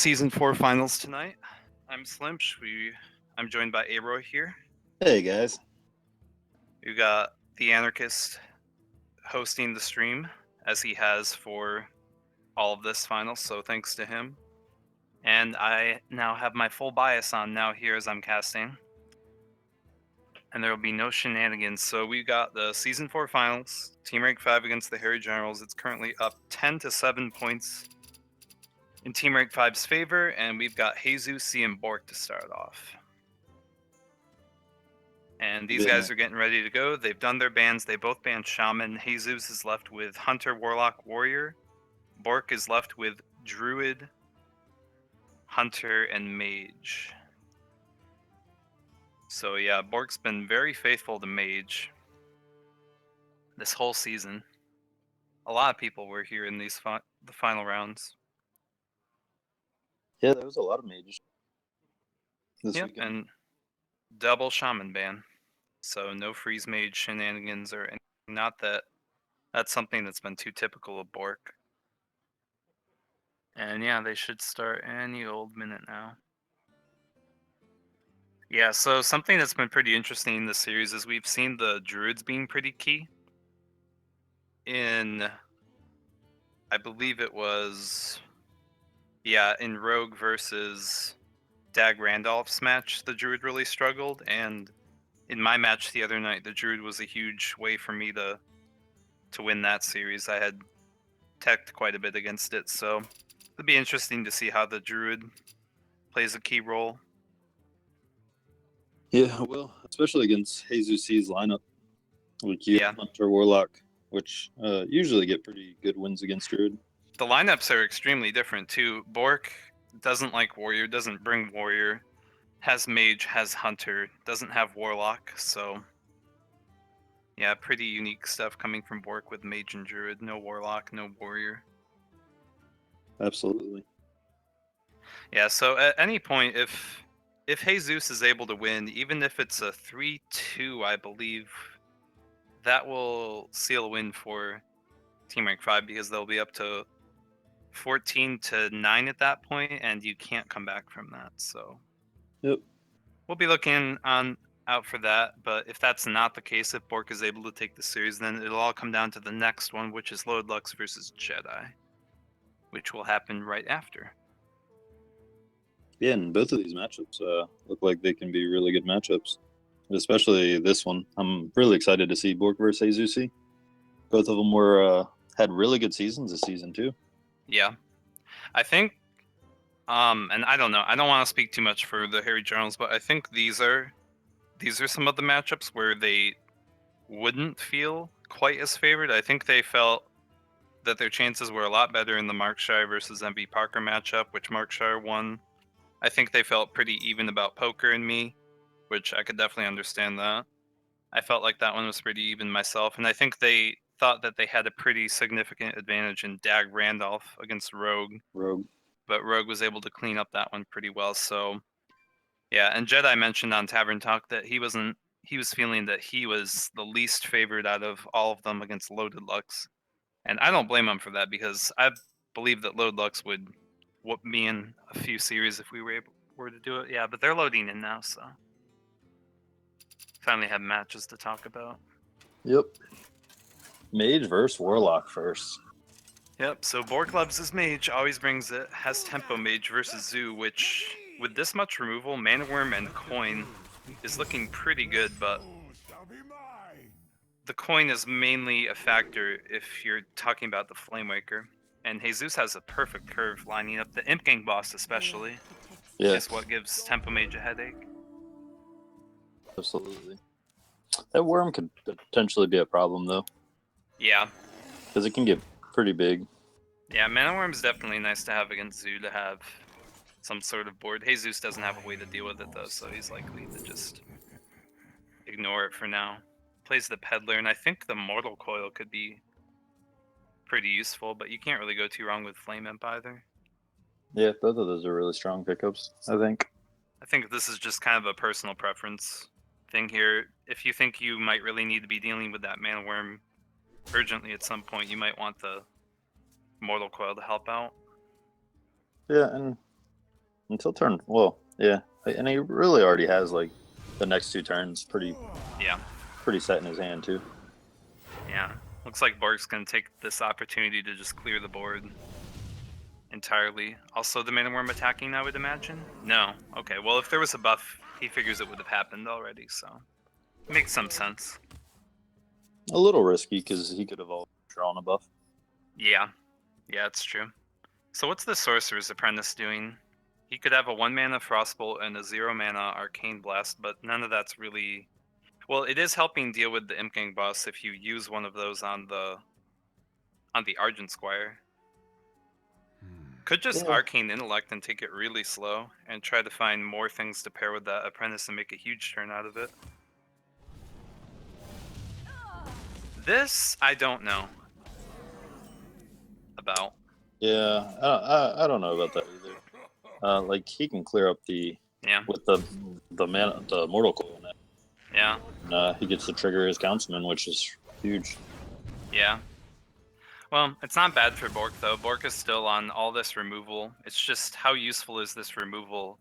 Season 4 finals tonight. I'm Slimsh. I'm joined by A-Roy here. Hey guys. We got the Anarchist hosting the stream as he has for all of this final, so thanks to him. And I now have my full bias on now here as I'm casting. And there will be no shenanigans. So we got the Season 4 finals, Team Rank 5 against the Hairy Generals. It's currently up 10-7 points in Team Rank 5's favor, and we've got JesusC and b0rck to start off. And these guys are getting ready to go. They've done their bans. They both banned Shaman. Jesus is left with Hunter, Warlock, Warrior. b0rck is left with Druid, Hunter, and Mage. So yeah, b0rck's been very faithful to Mage this whole season. A lot of people were here in these the final rounds. Yeah, there was a lot of Mage this weekend. And double Shaman ban. So no freeze Mage shenanigans or anything. Not that that's something that's been too typical of b0rck. And yeah, they should start any old minute now. Yeah, so something that's been pretty interesting in this series is we've seen the Druids being pretty key. In, I believe it was, in Rogue versus Dag Randolph's match, the Druid really struggled. And in my match the other night, the Druid was a huge way for me to win that series. I had teched quite a bit against it, so it'd be interesting to see how the Druid plays a key role. Yeah, well, especially against JesusC's lineup. Like you have Hunter, Warlock, which usually get pretty good wins against Druid. The lineups are extremely different too. b0rck doesn't like Warrior, doesn't bring Warrior, has Mage, has Hunter, doesn't have Warlock, so yeah, pretty unique stuff coming from b0rck with Mage and Druid. No Warlock, no Warrior. Absolutely. Yeah, so at any point, if Jesus is able to win, even if it's a 3-2, I believe, that will seal a win for Team Rank 5 because they'll be up to 14-9 at that point, and you can't come back from that. So, yep, we'll be looking out for that. But if that's not the case, if b0rck is able to take the series, then it'll all come down to the next one, which is LoadedLux versus Jedi, which will happen right after. Yeah, and both of these matchups look like they can be really good matchups, especially this one. I'm really excited to see b0rck versus JesusC. Both of them had really good seasons this season too. Yeah, I think, and I don't know. I don't want to speak too much for the Hairy Generals, but I think these are some of the matchups where they wouldn't feel quite as favored. I think they felt that their chances were a lot better in the Markshire versus MB Parker matchup, which Markshire won. I think they felt pretty even about Poker and me, which I could definitely understand that. I felt like that one was pretty even myself, and I think they thought that they had a pretty significant advantage in Dag Randolph against Rogue. But Rogue was able to clean up that one pretty well. So yeah, and Jedi mentioned on Tavern Talk that he was feeling that he was the least favored out of all of them against LoadedLux. And I don't blame him for that because I believe that LoadedLux would whoop me in a few series if we were to do it. Yeah, but they're loading in now, so finally have matches to talk about. Yep. Mage versus Warlock first. Yep, so b0rck loves his Mage, always brings it, has Tempo Mage versus Zoo, which, with this much removal, Mana Worm and Coin is looking pretty good, but the Coin is mainly a factor if you're talking about the Flamewaker. And Jesus has a perfect curve lining up. The Imp Gang boss especially is what gives Tempo Mage a headache. Absolutely. That worm could potentially be a problem, though. Yeah. Because it can get pretty big. Yeah, Mana Worm is definitely nice to have against Zoo to have some sort of board. Jesus doesn't have a way to deal with it, though, so he's likely to just ignore it for now. Plays the Peddler, and I think the Mortal Coil could be pretty useful, but you can't really go too wrong with Flame Imp either. Yeah, both of those are really strong pickups, I think. I think this is just kind of a personal preference thing here. If you think you might really need to be dealing with that Mana Worm urgently at some point, you might want the Mortal Coil to help out. Yeah, and until turn. Well, yeah, and he really already has like the next 2 turns pretty set in his hand too. Yeah. Looks like b0rck's gonna take this opportunity to just clear the board entirely. Also, the mana worm attacking, I would imagine? No. Okay, well, if there was a buff, he figures it would have happened already, so... Makes some sense. A little risky, because he could have all drawn a buff. Yeah. Yeah, it's true. So what's the Sorcerer's Apprentice doing? He could have a 1-mana Frostbolt and a 0-mana Arcane Blast, but none of that's really... Well, it is helping deal with the Imp Gang boss if you use one of those on the Argent Squire. Could just Arcane Intellect and take it really slow and try to find more things to pair with that Apprentice and make a huge turn out of it. This, I don't know about. Yeah, I don't know about that either. Like, he can clear up the... Yeah. With the Mortal Coil in it. Yeah. And, he gets to trigger his Councilman, which is huge. Yeah. Well, it's not bad for b0rck, though. b0rck is still on all this removal. It's just, how useful is this removal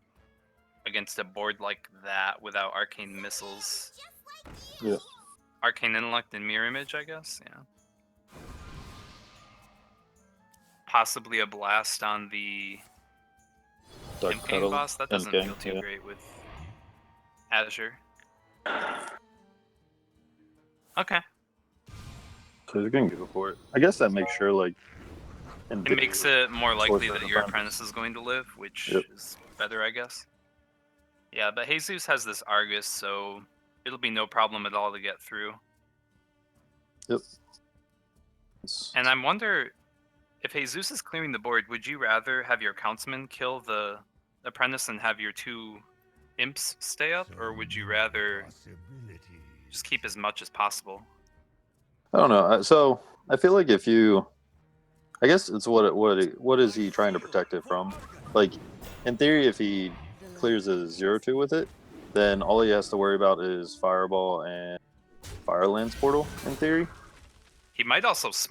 against a board like that without Arcane Missiles? Yeah. Arcane Intellect and Mirror Image, I guess? Yeah. Possibly a blast on the Imp Gang boss? That doesn't feel too great with Azure. Okay. So he's gonna go for it. I guess that makes sure, like... It makes it more likely that your Apprentice is going to live, which is better, I guess. Yeah, but Jesus has this Argus, so it'll be no problem at all to get through. Yep. And I wonder, if Jesus is clearing the board, would you rather have your Councilman kill the Apprentice and have your 2 Imps stay up, or would you rather just keep as much as possible? I don't know. So I feel like if you, I guess it's what is he trying to protect it from? Like, in theory, if he clears a 0/2 with it, then all he has to worry about is Fireball and Firelands Portal. In theory, he might also just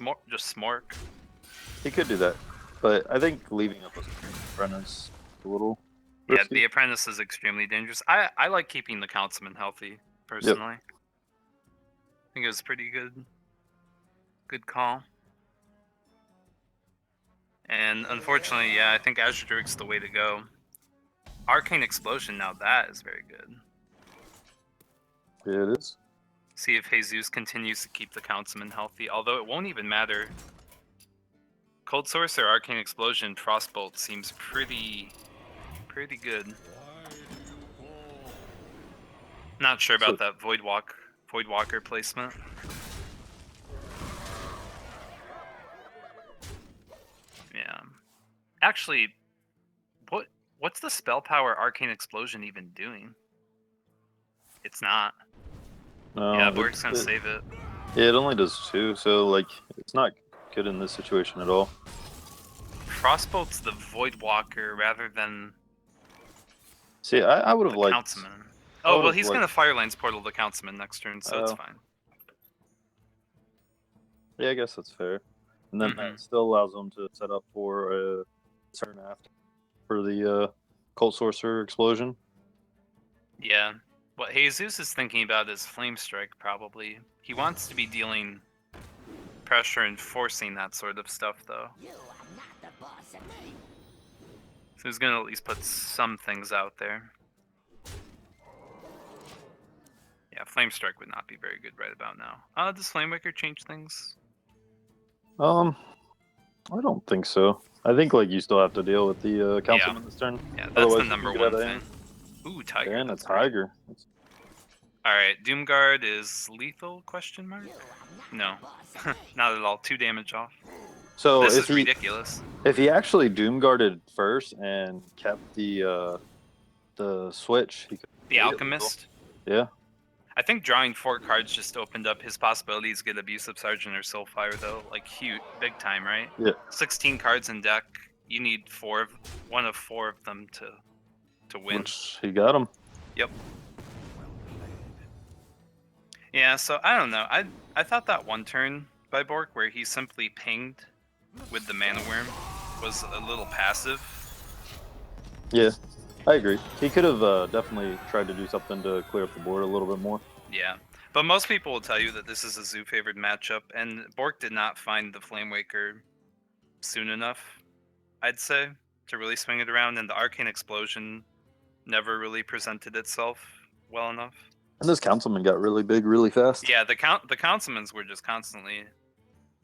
smork. He could do that, but I think leaving up with Apprentice a little. Yeah, the Apprentice is extremely dangerous. I like keeping the Councilman healthy personally. I think it was pretty good. Good call. And unfortunately, yeah, I think Azure Druid's the way to go. Arcane Explosion, now that is very good. Yeah, it is. See if Jesus continues to keep the Councilman healthy, although it won't even matter. Cold Source or Arcane Explosion, Frostbolt seems pretty good. Not sure about that Voidwalker placement. Yeah. Actually, what's the spell power Arcane Explosion even doing? It's not. No, yeah, b0rck's gonna save it. Yeah, it only does 2, so like it's not good in this situation at all. Frostbolt's the Voidwalker rather than. See, I would have liked. Councilman. Oh well, he's gonna Firelands Portal the Councilman next turn, so it's fine. Yeah, I guess that's fair. And then that still allows them to set up for a turn after for the Cult Sorcerer Explosion. Yeah. What Jesus is thinking about is Flame Strike, probably. He wants to be dealing pressure and forcing that sort of stuff, though. So he's going to at least put some things out there. Yeah, Flame Strike would not be very good right about now. Does Flamewaker change things? I don't think so. I think like you still have to deal with the Councilman this turn. Yeah, that's the number one thing. Ooh, Tiger. And a Tiger. Alright, Doomguard is lethal, question mark? No. Not at all. 2 damage off. So this is ridiculous. If he actually Doomguarded first and kept the switch, he could the Alchemist? Yeah. I think drawing 4 cards just opened up his possibilities to get Abusive Sergeant or Soulfire, though. Like, huge, big time, right? Yeah. 16 cards in deck. You need one of 4 of them to win. Which he got them. Yep. Yeah, so I don't know. I thought that one turn by b0rck where he simply pinged with the Mana Worm was a little passive. Yeah. I agree. He could have definitely tried to do something to clear up the board a little bit more. Yeah. But most people will tell you that this is a Zoo favored matchup, and b0rck did not find the Flamewaker soon enough, I'd say, to really swing it around, and the Arcane Explosion never really presented itself well enough. And this councilman got really big really fast. Yeah, the councilmans were just constantly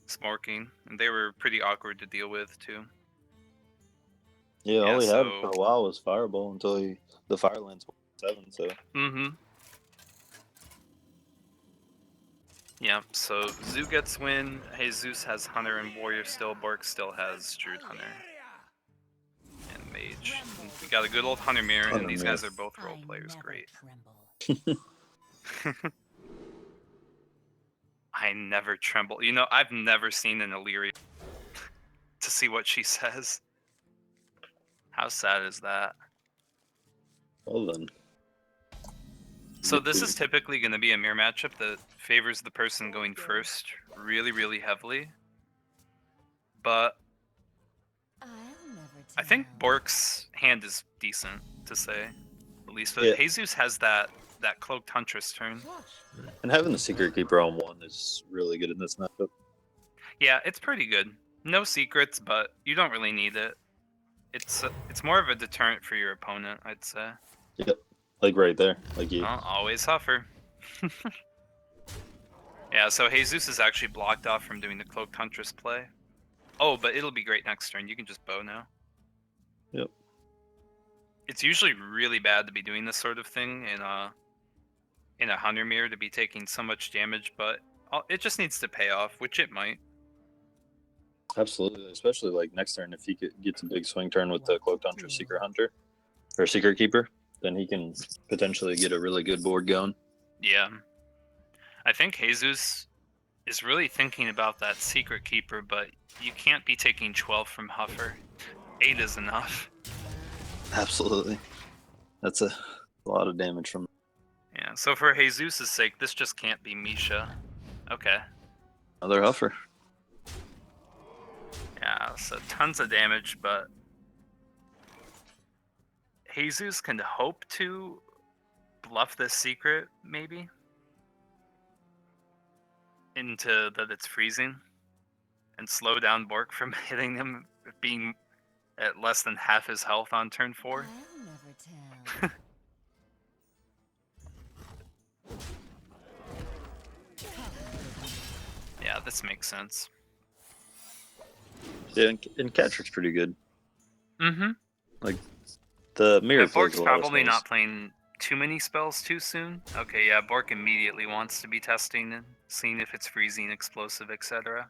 smorking, and they were pretty awkward to deal with too. Yeah, all he had so- for a while was Fireball until the Firelands 7, so... Mm-hmm. Yeah, so Zoo gets win, Jesus has Hunter and Warrior still, b0rck still has Druid Hunter. And Mage. And we got a good old Hunter mirror, and these guys are both role players, great. I never tremble. You know, I've never seen an Illyria to see what she says. How sad is that? Well then. So this is typically going to be a mirror matchup that favors the person going first really, really heavily. But I think b0rck's hand is decent, to say. At least, but Jesus has that Cloaked Huntress turn. And having the Secret Keeper on 1 is really good in this matchup. Yeah, it's pretty good. No secrets, but you don't really need it. It's more of a deterrent for your opponent, I'd say. Yep, like right there, like you. Well, always Huffer. Yeah, so Jesus is actually blocked off from doing the Cloaked Huntress play. Oh, but it'll be great next turn. You can just bow now. Yep. It's usually really bad to be doing this sort of thing in a Hunter mirror, to be taking so much damage, but it just needs to pay off, which it might. Absolutely, especially like next turn, if he gets a big swing turn with the Cloaked Hunter, Secret Hunter, or Secret Keeper, then he can potentially get a really good board going. Yeah. I think Jesus is really thinking about that Secret Keeper, but you can't be taking 12 from Huffer. 8 is enough. Absolutely. That's a lot of damage from... Yeah, so for Jesus' sake, this just can't be Misha. Okay. Another Huffer. Yeah, so tons of damage, but Jesus can hope to bluff this secret, maybe? Into that it's freezing, and slow down b0rck from hitting him, being at less than half his health on turn 4. Yeah, this makes sense. Yeah, and Catrick's pretty good. Mm-hmm. Like, the mirror plays b0rck's a lot of probably spells. not playing too many spells too soon. Okay, yeah, b0rck immediately wants to be testing and seeing if it's freezing, explosive, etc.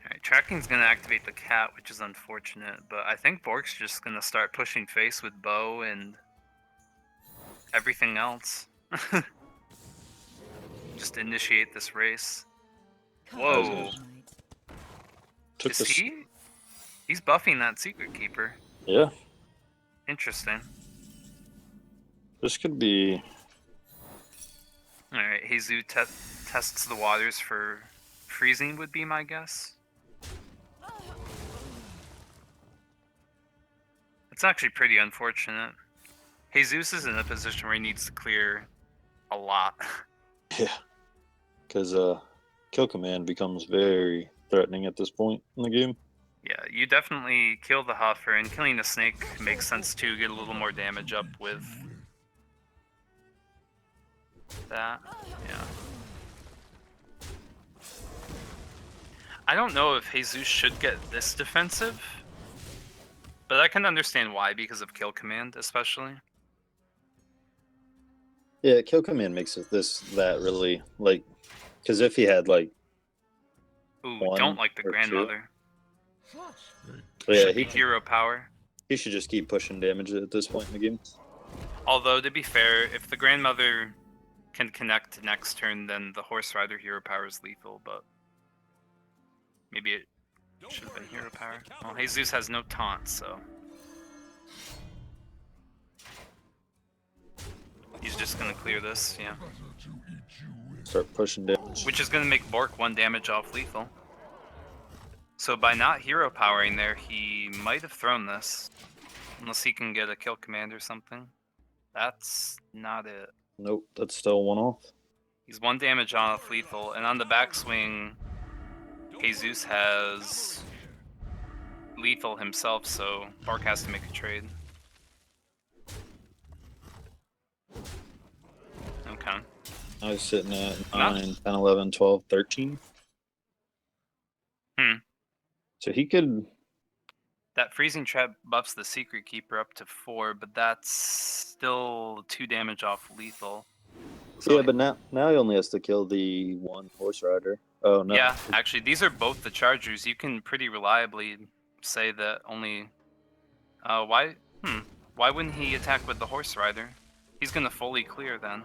Alright, tracking's gonna activate the cat, which is unfortunate, but I think b0rck's just gonna start pushing face with bow and everything else. Just initiate this race. Whoa. Is he? He's buffing that Secret Keeper. Yeah. Interesting. This could be... Alright, Jesus tests the waters for freezing, would be my guess. It's actually pretty unfortunate. Jesus is in a position where he needs to clear a lot. Yeah. Because Kill Command becomes very threatening at this point in the game. Yeah, you definitely kill the Huffer, and killing the snake makes sense too. Get a little more damage up with that. Yeah. I don't know if Jesus should get this defensive, but I can understand why, because of Kill Command especially. Yeah, Kill Command makes it that really, like, because if he had, like... Ooh, don't like the grandmother. Yeah, Should be hero power. He should just keep pushing damage at this point in the game. Although, to be fair, if the grandmother can connect next turn, then the Horse Rider hero power is lethal, but maybe it should have been hero power. Well, Jesus has no taunt, so he's just gonna clear this, yeah. Start pushing damage. Which is gonna make b0rck 1 damage off lethal. So by not hero powering there, he might have thrown this. Unless he can get a kill command or something. That's not it. Nope, that's still one off. He's 1 damage off lethal, and on the backswing, Jesus has lethal himself, so b0rck has to make a trade. Okay. I was sitting at 9, 10, 11, 12, 13. So he could... That freezing trap buffs the secret keeper up to 4, but that's still 2 damage off lethal. So yeah, but now he only has to kill the 1 horse rider. Oh, no. Yeah, actually, these are both the chargers. You can pretty reliably say that only... why wouldn't he attack with the horse rider? He's gonna fully clear then.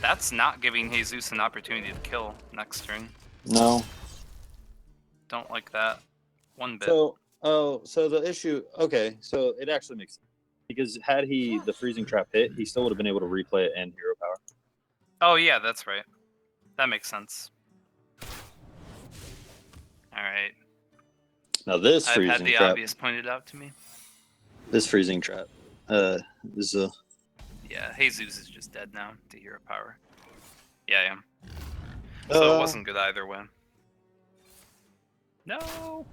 That's not giving Jesus an opportunity to kill next turn. No. Don't like that one bit. So, so the issue... Okay, so it actually makes sense. Because had he the freezing trap hit, he still would have been able to replay it and hero power. Oh yeah, that's right. That makes sense. Alright. Now this I've freezing had the trap... obvious pointed out to me. This freezing trap is a... Yeah, Jesus is just dead now to hero power. Yeah. So it wasn't good either way. No!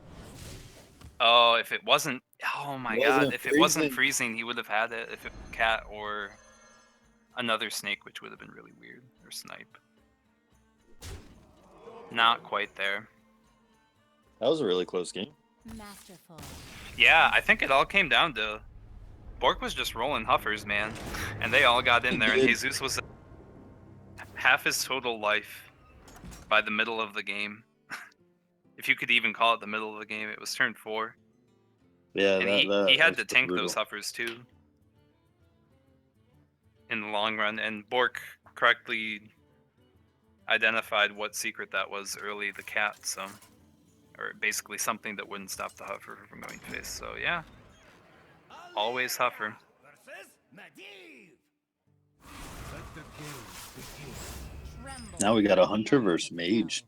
Oh, if it wasn't... Oh my god, if it wasn't freezing, he would have had it. If it was cat or another snake, which would have been really weird. Or snipe. Not quite there. That was a really close game. Masterful. Yeah, I think it all came down to... b0rck was just rolling huffers, man. And they all got in there, and Jesus was half his total life by the middle of the game. If you could even call it the middle of the game, it was turn 4. Yeah, and he had to tank brutal. those huffers too in the long run, and b0rck correctly identified what secret that was early, the cat, so... Or basically something that wouldn't stop the huffer from going face, so yeah. Always huffer. Now we got a hunter versus mage.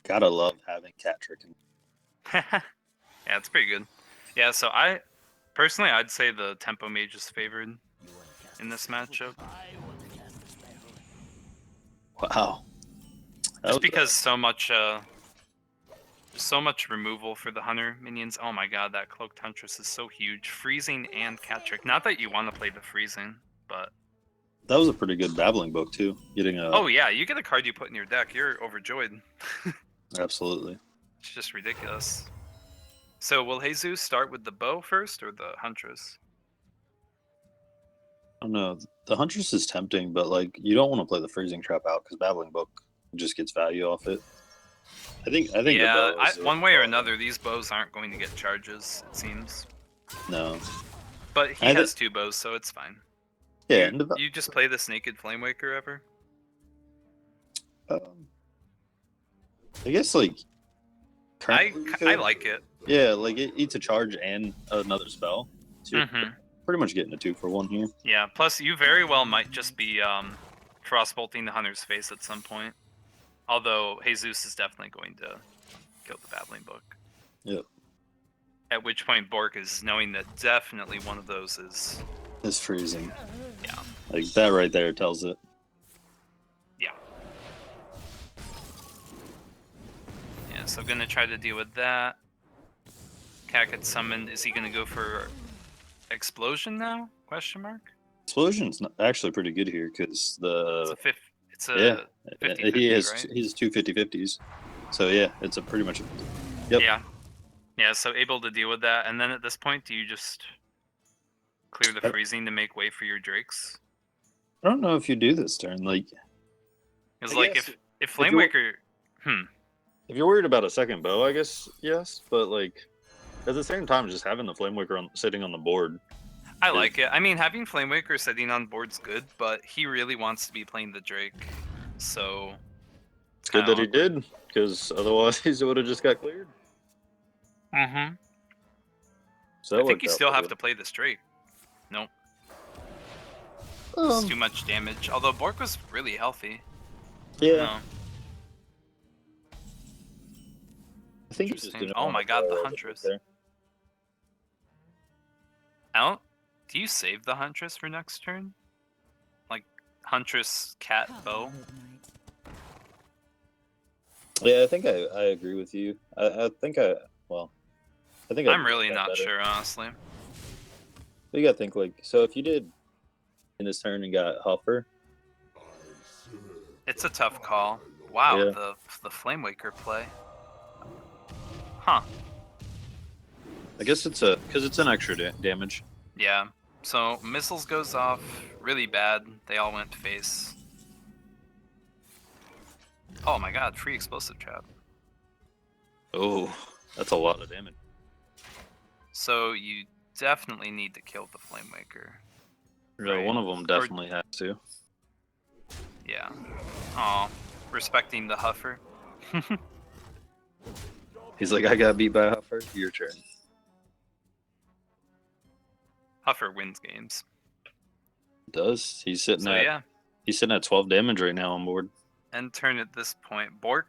Gotta love having cat tricking. Yeah, it's pretty good. Yeah, so personally, I'd say the tempo mage is favored in this matchup. Wow. Just because so much removal for the hunter minions. Oh my god, that cloaked huntress is so huge. Freezing and cat trick. Not that you want to play the freezing, but that was a pretty good babbling book too. Getting a... Oh yeah, you get a card you put in your deck, you're overjoyed. Absolutely. It's just ridiculous. So will Jesus start with the bow first or the huntress? I don't know. The huntress is tempting, but like you don't want to play the freezing trap out because babbling book just gets value off it. I think. Yeah, one way or another, these bows aren't going to get charges. It seems. No. But he has 2 bows, so it's fine. Yeah. You just play this naked Flamewaker ever? I guess like. I like it. Yeah, like it eats a charge and another spell. So you're pretty much getting a 2-for-1 here. Yeah, plus you very well might just be frostbolting the hunter's face at some point. Although Jesus is definitely going to kill the babbling book. Yep. At which point b0rck is knowing that definitely one of those is freezing. Yeah. Like that right there tells it. Yeah. Yeah, so gonna try to deal with that. Cat gets summoned. Is he gonna go for explosion now? Question mark. Explosion's actually pretty good here because the it's a 50-50, right? He's 2 50-50s. So yeah, it's a pretty much. Yep. Yeah. So able to deal with that, and then at this point, do you just clear the freezing to make way for your drakes? I don't know if you do this turn. Like, because like if Flamewaker, if you're worried about a second bow, I guess yes, but like at the same time, just having the Flamewaker sitting on the board. I like it. I mean, having Flamewaker sitting on board's good, but he really wants to be playing the Drake, so it's good that he did, because otherwise he would have just got cleared. So I that think you worked out still have pretty to play the Drake. Nope. well. It's too much damage. Although b0rck was really healthy. Yeah. No. I think he just Interesting. didn't Oh want my to god, the throw it Huntress. there. Do you save the Huntress for next turn? Like Huntress, cat, bow? Yeah, I think I agree with you. I think I think I'm I'd really like that not better. sure, honestly. But you gotta think like, so if you did in this turn and got Huffer, It's a tough call. Wow, Yeah. the Flamewaker play. Huh. I guess it's because it's an extra damage. Yeah. So missiles goes off really bad. They all went face. Oh my god, free explosive trap. Oh, that's a lot of damage. So you definitely need to kill the Flamewaker. Yeah, Right. one of them definitely has to. Yeah. Oh, respecting the Huffer. He's like, I got beat by a Huffer. Your turn. Huffer wins games. Does he's sitting So at yeah. he's sitting at 12 damage right now on board. End turn at this point. b0rck,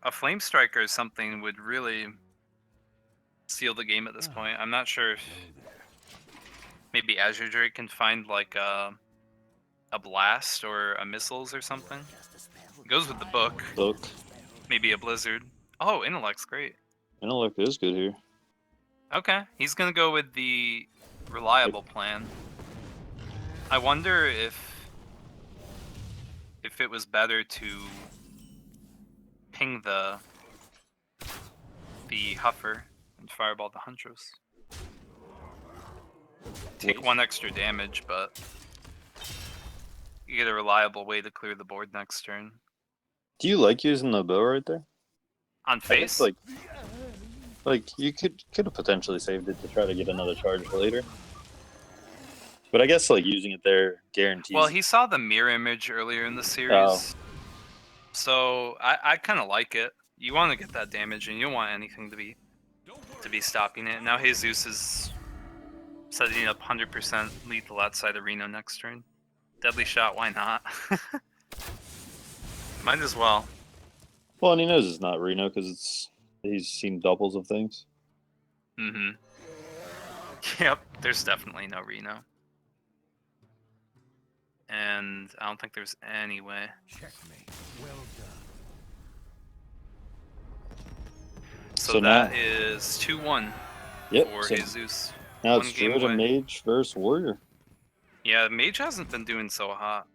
a Flame Striker or something would really seal the game at this point. I'm not sure if maybe Azure Drake can find like a blast or a missiles or something. Goes with the book. Look, Maybe a blizzard. Oh, Intellect's great. Intellect is good here. Okay, he's gonna go with the reliable plan. I wonder if it was better to ping the Huffer and fireball the Huntress. Take one extra damage, but you get a reliable way to clear the board next turn. Do you like using the bow right there? On face? Like you could have potentially saved it to try to get another charge later. But I guess like using it there guarantees. Well, he saw the mirror image earlier in the series. So I kind of like it. You want to get that damage, and you don't want anything to be stopping it. Now Jesus is setting up 100% lethal outside of Reno next turn. Deadly shot, why not? Might as well. Well, and he knows it's not Reno because he's seen doubles of things. Mm-hmm. Yep, there's definitely no Reno. And I don't think there's any way. Checkmate. Well done. So that is 2-1 for so Jesus. now One it's game Druid and away. Mage versus Warrior. Yeah, Mage hasn't been doing so hot.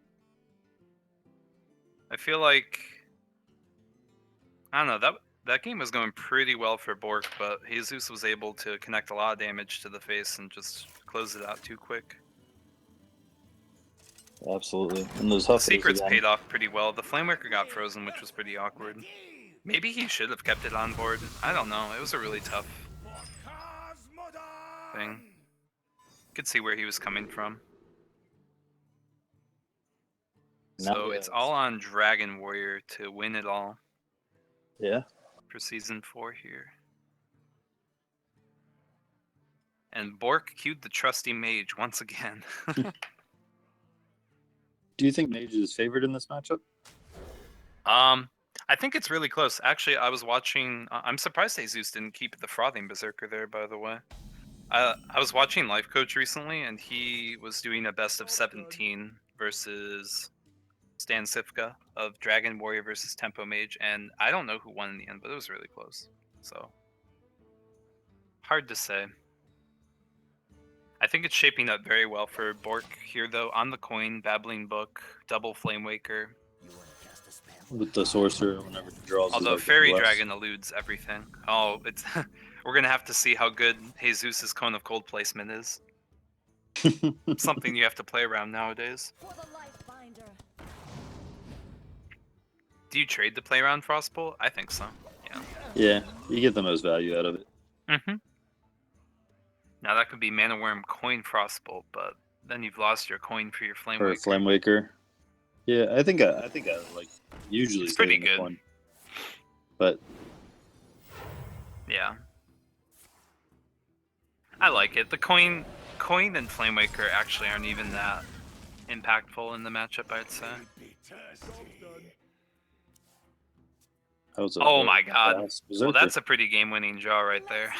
I feel like I don't know, that game was going pretty well for b0rck, but Jesus was able to connect a lot of damage to the face and just close it out too quick. Absolutely. And those The Huffers secrets again. paid off pretty well. The Flamewaker got frozen, which was pretty awkward. Maybe he should have kept it on board. I don't know. It was a really tough thing. Could see where he was coming from. So it's all on Dragon Warrior to win it all. Yeah. For season 4 here. And b0rck queued the trusty mage once again. Do you think Mage is favored in this matchup? I think it's really close. Actually, I was watching. I'm surprised Jesus didn't keep the frothing berserker there. By the way, I was watching Life Coach recently, and he was doing a best of 17 versus Stan Sifka of Dragon Warrior versus Tempo Mage, and I don't know who won in the end, but it was really close. So hard to say. I think it's shaping up very well for b0rck here, though. On the coin, Babbling Book, double Flamewaker. With the Sorcerer, whenever he draws. Although like Fairy less. Dragon eludes everything. Oh, it's we're gonna have to see how good Jesus's Cone of Cold placement is. Something you have to play around nowadays. Do you trade to play around Frostbolt? I think so. Yeah. Yeah, you get the most value out of it. Mm-hmm. Now that could be Mana Worm Coin Frostbolt, but then you've lost your coin for your Flamewaker. Or Flamewaker. Yeah, I think I like usually It's pretty saving the good. coin. But yeah. I like it. The coin and Flamewaker actually aren't even that impactful in the matchup, I'd say. That was a Oh very my god. fast Well, berserker. that's a pretty game-winning draw right there.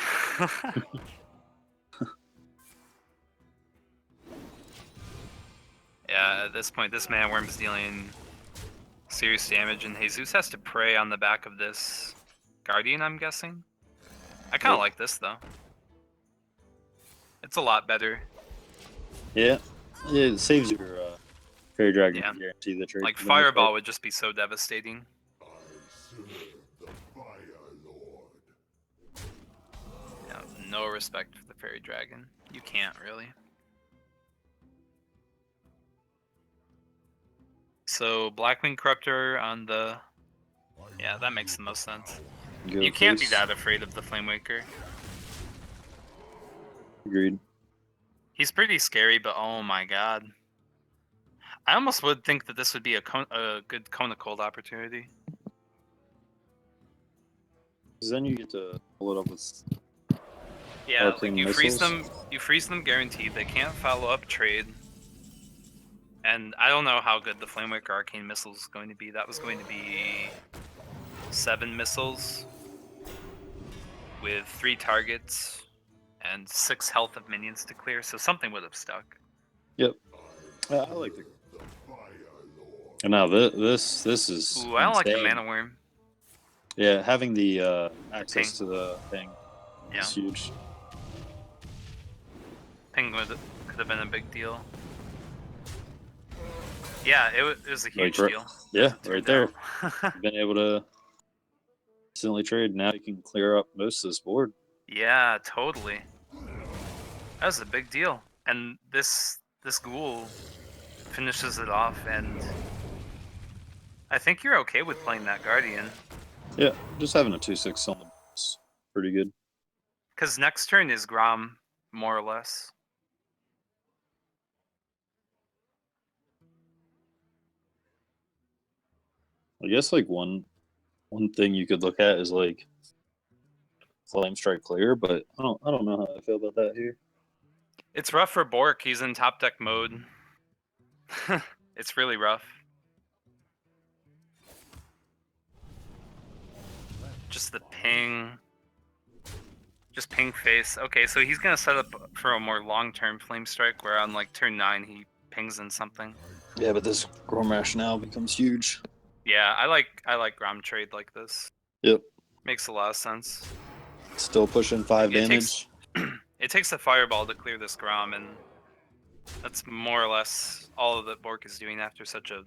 Yeah, at this point, this Man Worm's dealing serious damage, and Jesus has to prey on the back of this Guardian, I'm guessing. I kind of Yep. like this, though. It's a lot better. Yeah, it saves your Fairy Dragon Yeah. to guarantee the trade. Like, for the most Fireball part. would just be so devastating. Yeah, no respect for the Fairy Dragon. You can't, really. So, Blackwing Corruptor on the... Yeah, that makes the most sense. Go You can't be face. that afraid of the Flamewaker. Agreed. He's pretty scary, but oh my god. I almost would think that this would be a good Kona Cold opportunity. Because then you get to pull it up with. Yeah, like Arcane you freeze missiles. them guaranteed. They can't follow up trade. And I don't know how good the Flamewaker Arcane Missile is going to be. That was going to be 7 missiles with 3 targets and 6 health of minions to clear, so something would have stuck. Yep. I like the. And now this is. Ooh, I don't like the insane. Mana Worm. Yeah, having the access Ping. to the thing Yeah, is huge. Ping could have been a big deal. Yeah, it was a huge Like, deal. Yeah, as it right turned there. out. Been able to instantly trade. Now you can clear up most of this board. Yeah, totally. That was a big deal. And this ghoul finishes it off, and I think you're okay with playing that Guardian. Yeah, just having a 2/6 on the is pretty good. Because next turn is Grom, more or less. I guess like one thing you could look at is like Flame Strike clear, but I don't know how I feel about that here. It's rough for b0rck. He's in top deck mode. It's really rough. Just the ping. Just ping face. Okay, so he's gonna set up for a more long-term Flame Strike, where on like turn 9 he pings in something. Yeah, but this Gromrash now becomes huge. Yeah, I like Grom trade like this. Yep. Makes a lot of sense. Still pushing 5 It damage. It takes a Fireball to clear this Grom, and that's more or less all that b0rck is doing after such a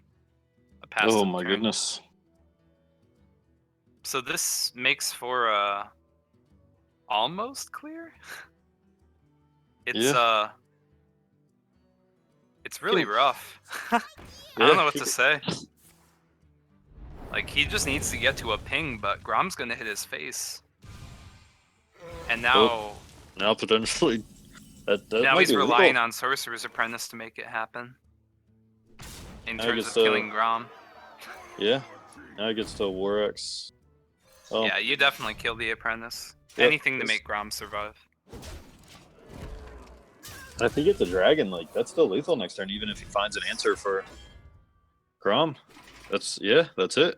passive Oh my turn. goodness. So this makes for almost clear. It's it's really rough. I don't know what to say. Like, he just needs to get to a ping, but Grom's gonna hit his face. And now, Now potentially that now might he's be relying legal. on Sorcerer's Apprentice to make it happen. In Now he terms gets of to- killing Grom. Yeah. Now it gets to b0rck. Oh, Yeah, you definitely kill the Apprentice. Yep, Anything to this- make Grom survive. if he gets a dragon, like that's still lethal next turn, even if he finds an answer for Grom. That's it.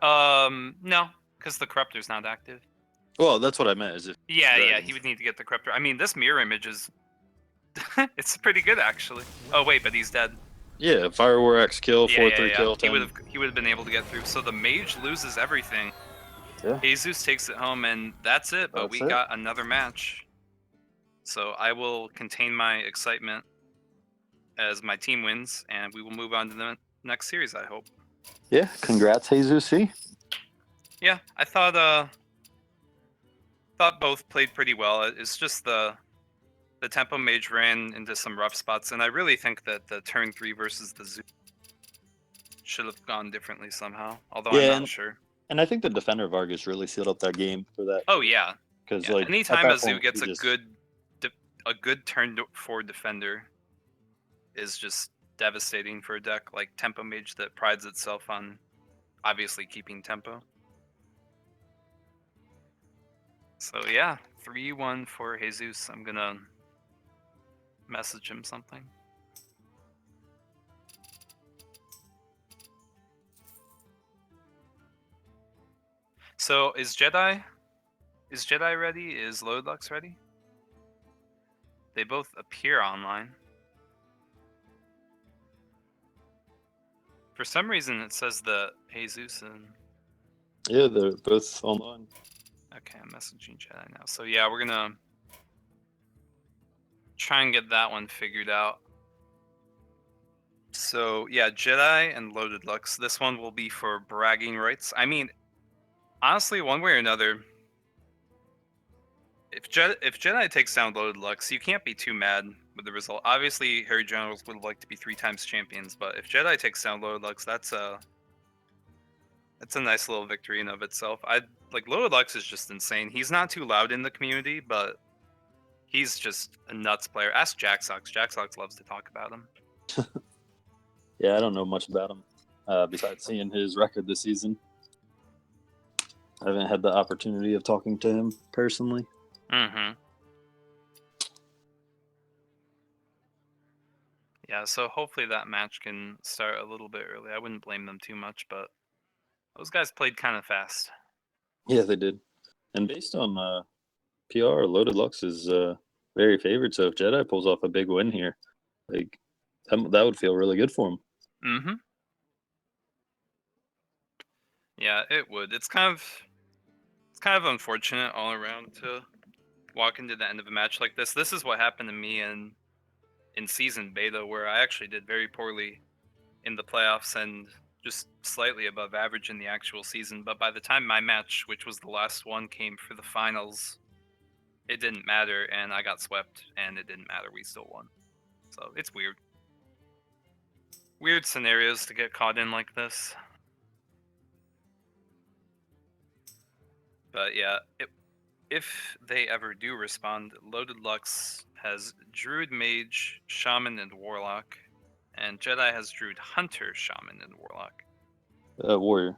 No, because the Corruptor's not active. Well, that's what I meant. Is if Yeah, Dragon. he would need to get the Corruptor. I mean, this mirror image is... it's pretty good, actually. Oh, wait, but he's dead. yeah, Fire b0rck kill, Yeah, 4/3 kill. He would have been able to get through. So the Mage loses everything. Yeah. Jesus takes it home, and that's it. But That's we it. got another match. So I will contain my excitement as my team wins, and we will move on to the next series, I hope. Yeah, congrats, JesusC. Yeah, I thought both played pretty well. It's just the tempo mage ran into some rough spots, and I really think that the turn 3 versus the Zoo should have gone differently somehow. Although I'm Yeah, not sure. And I think the defender Vargas really sealed up that game for that. Oh yeah, Because yeah. like Anytime at a that Zoo point, gets he a just- good turn 4 defender is just devastating for a deck like Tempo Mage that prides itself on obviously keeping tempo. So yeah, 3-1 for Jesus. I'm gonna message him something. So is Jedi ready? Is LoadedLux ready? They both appear online. For some reason, it says the Jesus and... Yeah, they're both online. Okay, I'm messaging Jedi now. So yeah, we're gonna try and get that one figured out. So yeah, Jedi and LoadedLux. This one will be for bragging rights. I mean, honestly, one way or another, if Jedi takes down LoadedLux, you can't be too mad with the result. Obviously, Harry Generals would like to be 3 times champions, but if Jedi takes down LoadedLux, that's a nice little victory in of itself. LoadedLux is just insane. He's not too loud in the community, but he's just a nuts player. Ask JackSox. JackSox loves to talk about him. Yeah, I don't know much about him besides seeing his record this season. I haven't had the opportunity of talking to him personally. Mm-hmm. Yeah, so hopefully that match can start a little bit early. I wouldn't blame them too much, but those guys played kind of fast. Yeah, they did. And based on PR, LoadedLux is very favored. So if Jedi pulls off a big win here, like that would feel really good for him. Mm-hmm. Yeah, it would. It's kind of unfortunate all around to walk into the end of a match like this. This is what happened to me in season beta, where I actually did very poorly in the playoffs and just slightly above average in the actual season. But by the time my match, which was the last one, came for the finals, it didn't matter, and I got swept, and it didn't matter. We still won. So it's weird. Weird scenarios to get caught in like this. But yeah, if they ever do respond, LoadedLux has Druid, Mage, Shaman, and Warlock, and Jedi has Druid, Hunter, Shaman, and Warlock. Warrior.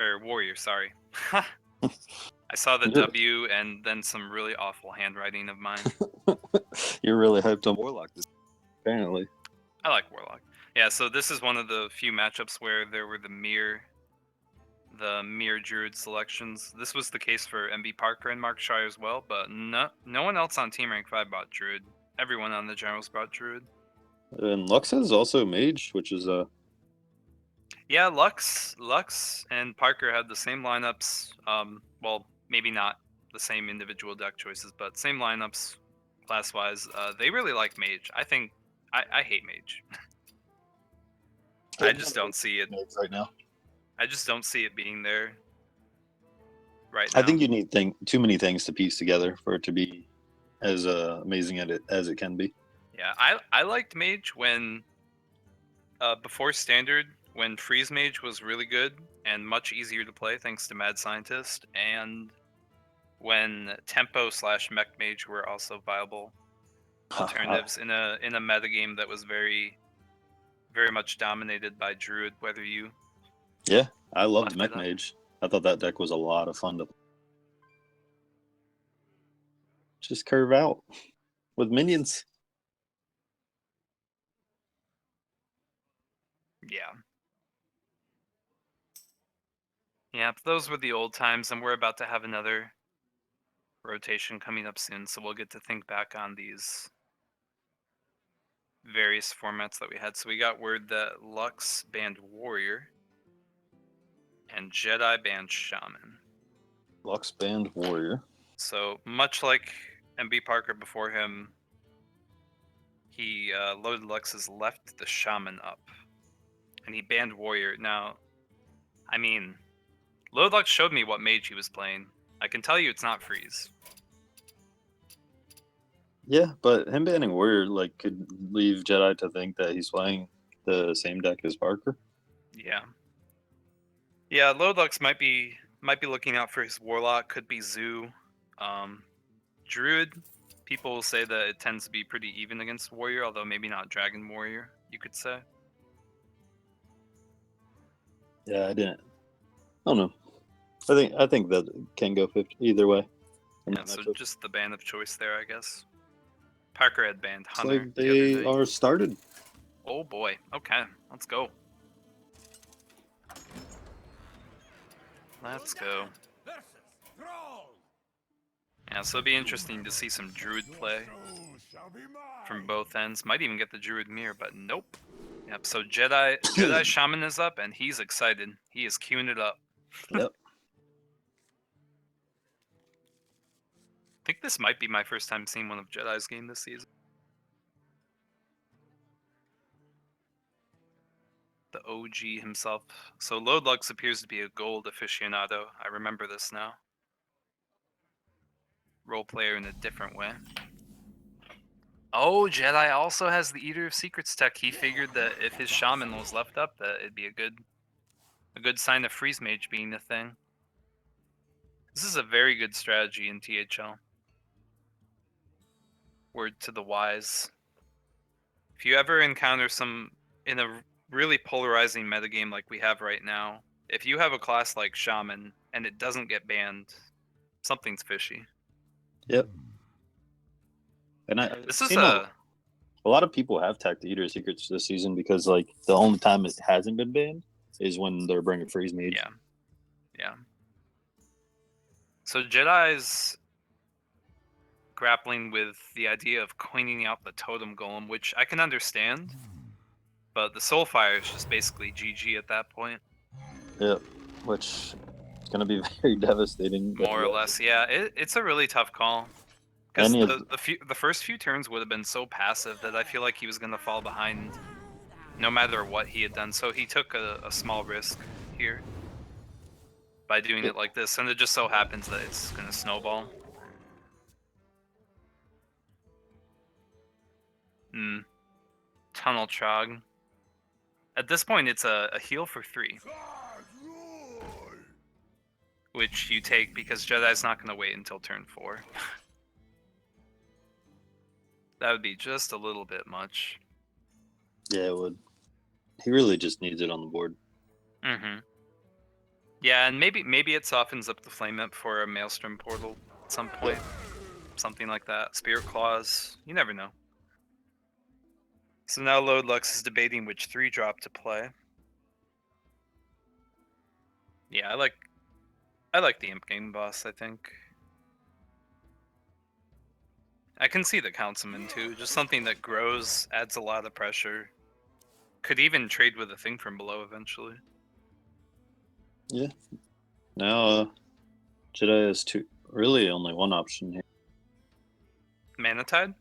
Or Warrior, sorry. I saw the W and then some really awful handwriting of mine. You're really hyped on Warlock apparently. I like Warlock. Yeah, so this is one of the few matchups where there were the mirror Druid selections. This was the case for b0rck and Mark Shire as well, but no one else on Team Rank 5 bought Druid. Everyone on the Generals bought Druid. And Lux has also Mage, which is Yeah, Lux and Parker had the same lineups. Well, maybe not the same individual deck choices, but same lineups class-wise. They really like Mage. I think I hate Mage. I just don't see it Mage right now. I just don't see it being there right now. I think you need too many things to piece together for it to be as amazing as it can be. Yeah, I liked Mage when before Standard, when Freeze Mage was really good and much easier to play thanks to Mad Scientist, and when Tempo/Mech Mage were also viable alternatives in a metagame that was very, very much dominated by Druid. Whether you I loved left Mech Mage. I thought that deck was a lot of fun to just curve out with minions. Yeah, but those were the old times, and we're about to have another rotation coming up soon, so we'll get to think back on these various formats that we had. So we got word that Lux banned Warrior and Jedi banned Shaman. Lux banned Warrior. So much like b0rck before him, he LoadedLux has left the Shaman up, and he banned Warrior. Now, I mean, LoadedLux showed me what mage he was playing. I can tell you it's not Freeze. Yeah, but him banning Warrior could leave Jedi to think that he's playing the same deck as Parker. Yeah, LoadedLux might be looking out for his Warlock. Could be Zoo. Druid, people will say that it tends to be pretty even against Warrior, although maybe not Dragon Warrior, you could say. Yeah, I don't know. I think that can go 50 either way. Yeah, so just the ban of choice there, I guess. Parker had banned It's Hunter like the other they night. are started. Oh boy. Okay, let's go. Let's go. Yeah, so it'll be interesting to see some Druid play from both ends. Might even get the Druid mirror, but nope. Yep. So Jedi Shaman is up, and he's excited. He is queuing it up. Yep. I think this might be my first time seeing one of Jedi's game this season. The OG himself. So LoadedLux appears to be a gold aficionado. I remember this now. Role player in a different way. Oh, Jedi also has the Eater of Secrets tech. He figured that if his shaman was left up, that it'd be a good sign of Freeze Mage being the thing. This is a very good strategy in THL. Word to the wise. If you ever encounter some in a really polarizing metagame like we have right now, if you have a class like Shaman and it doesn't get banned, something's fishy. Yep. And This is seen a lot of people have tacked the Eater of Secrets this season because like the only time it hasn't been banned is when they're bringing Freeze Mage. Yeah. Yeah. So Jedi's grappling with the idea of cleaning out the totem golem, which I can understand, but the Soulfire is just basically GG at that point. Yep. Which is going to be very devastating. More or less, yeah. It's a really tough call. Because And the first few turns would have been so passive that I feel like he was going to fall behind no matter what he had done. So he took a small risk here by doing it like this, and it just so happens that it's going to snowball. Tunnel Trog. At this point, it's a heal for 3. Which you take because Jedi's not going to wait until turn 4. That would be just a little bit much. Yeah, it would. He really just needs it on the board. Mm-hmm. Yeah, and maybe it softens up the flame up for a Maelstrom portal at some point. Something like that. Spirit Claws. You never know. So now LoadedLux is debating which 3-drop to play. Yeah, I like the Imp Game Boss, I think. I can see the Councilman too. Just something that grows, adds a lot of pressure. Could even trade with a thing from below eventually. Yeah. Now, Jedi has really only one option here. Mana Tide?